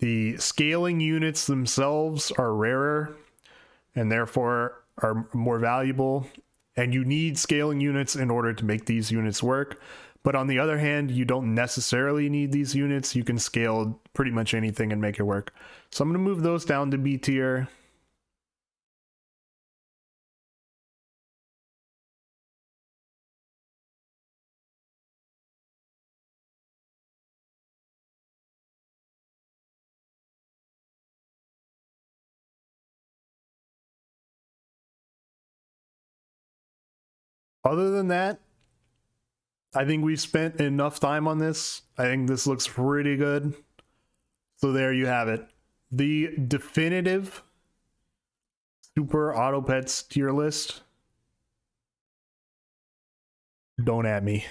The scaling units themselves are rarer. and therefore are more valuable. And you need scaling units in order to make these units work. But on the other hand, you don't necessarily need these units. You can scale pretty much anything and make it work. So I'm going to move those down to B tier. Other than that, I think we've spent enough time on this. I think this looks pretty good. So there you have it. The definitive Super Auto Pets tier list. Don't at me.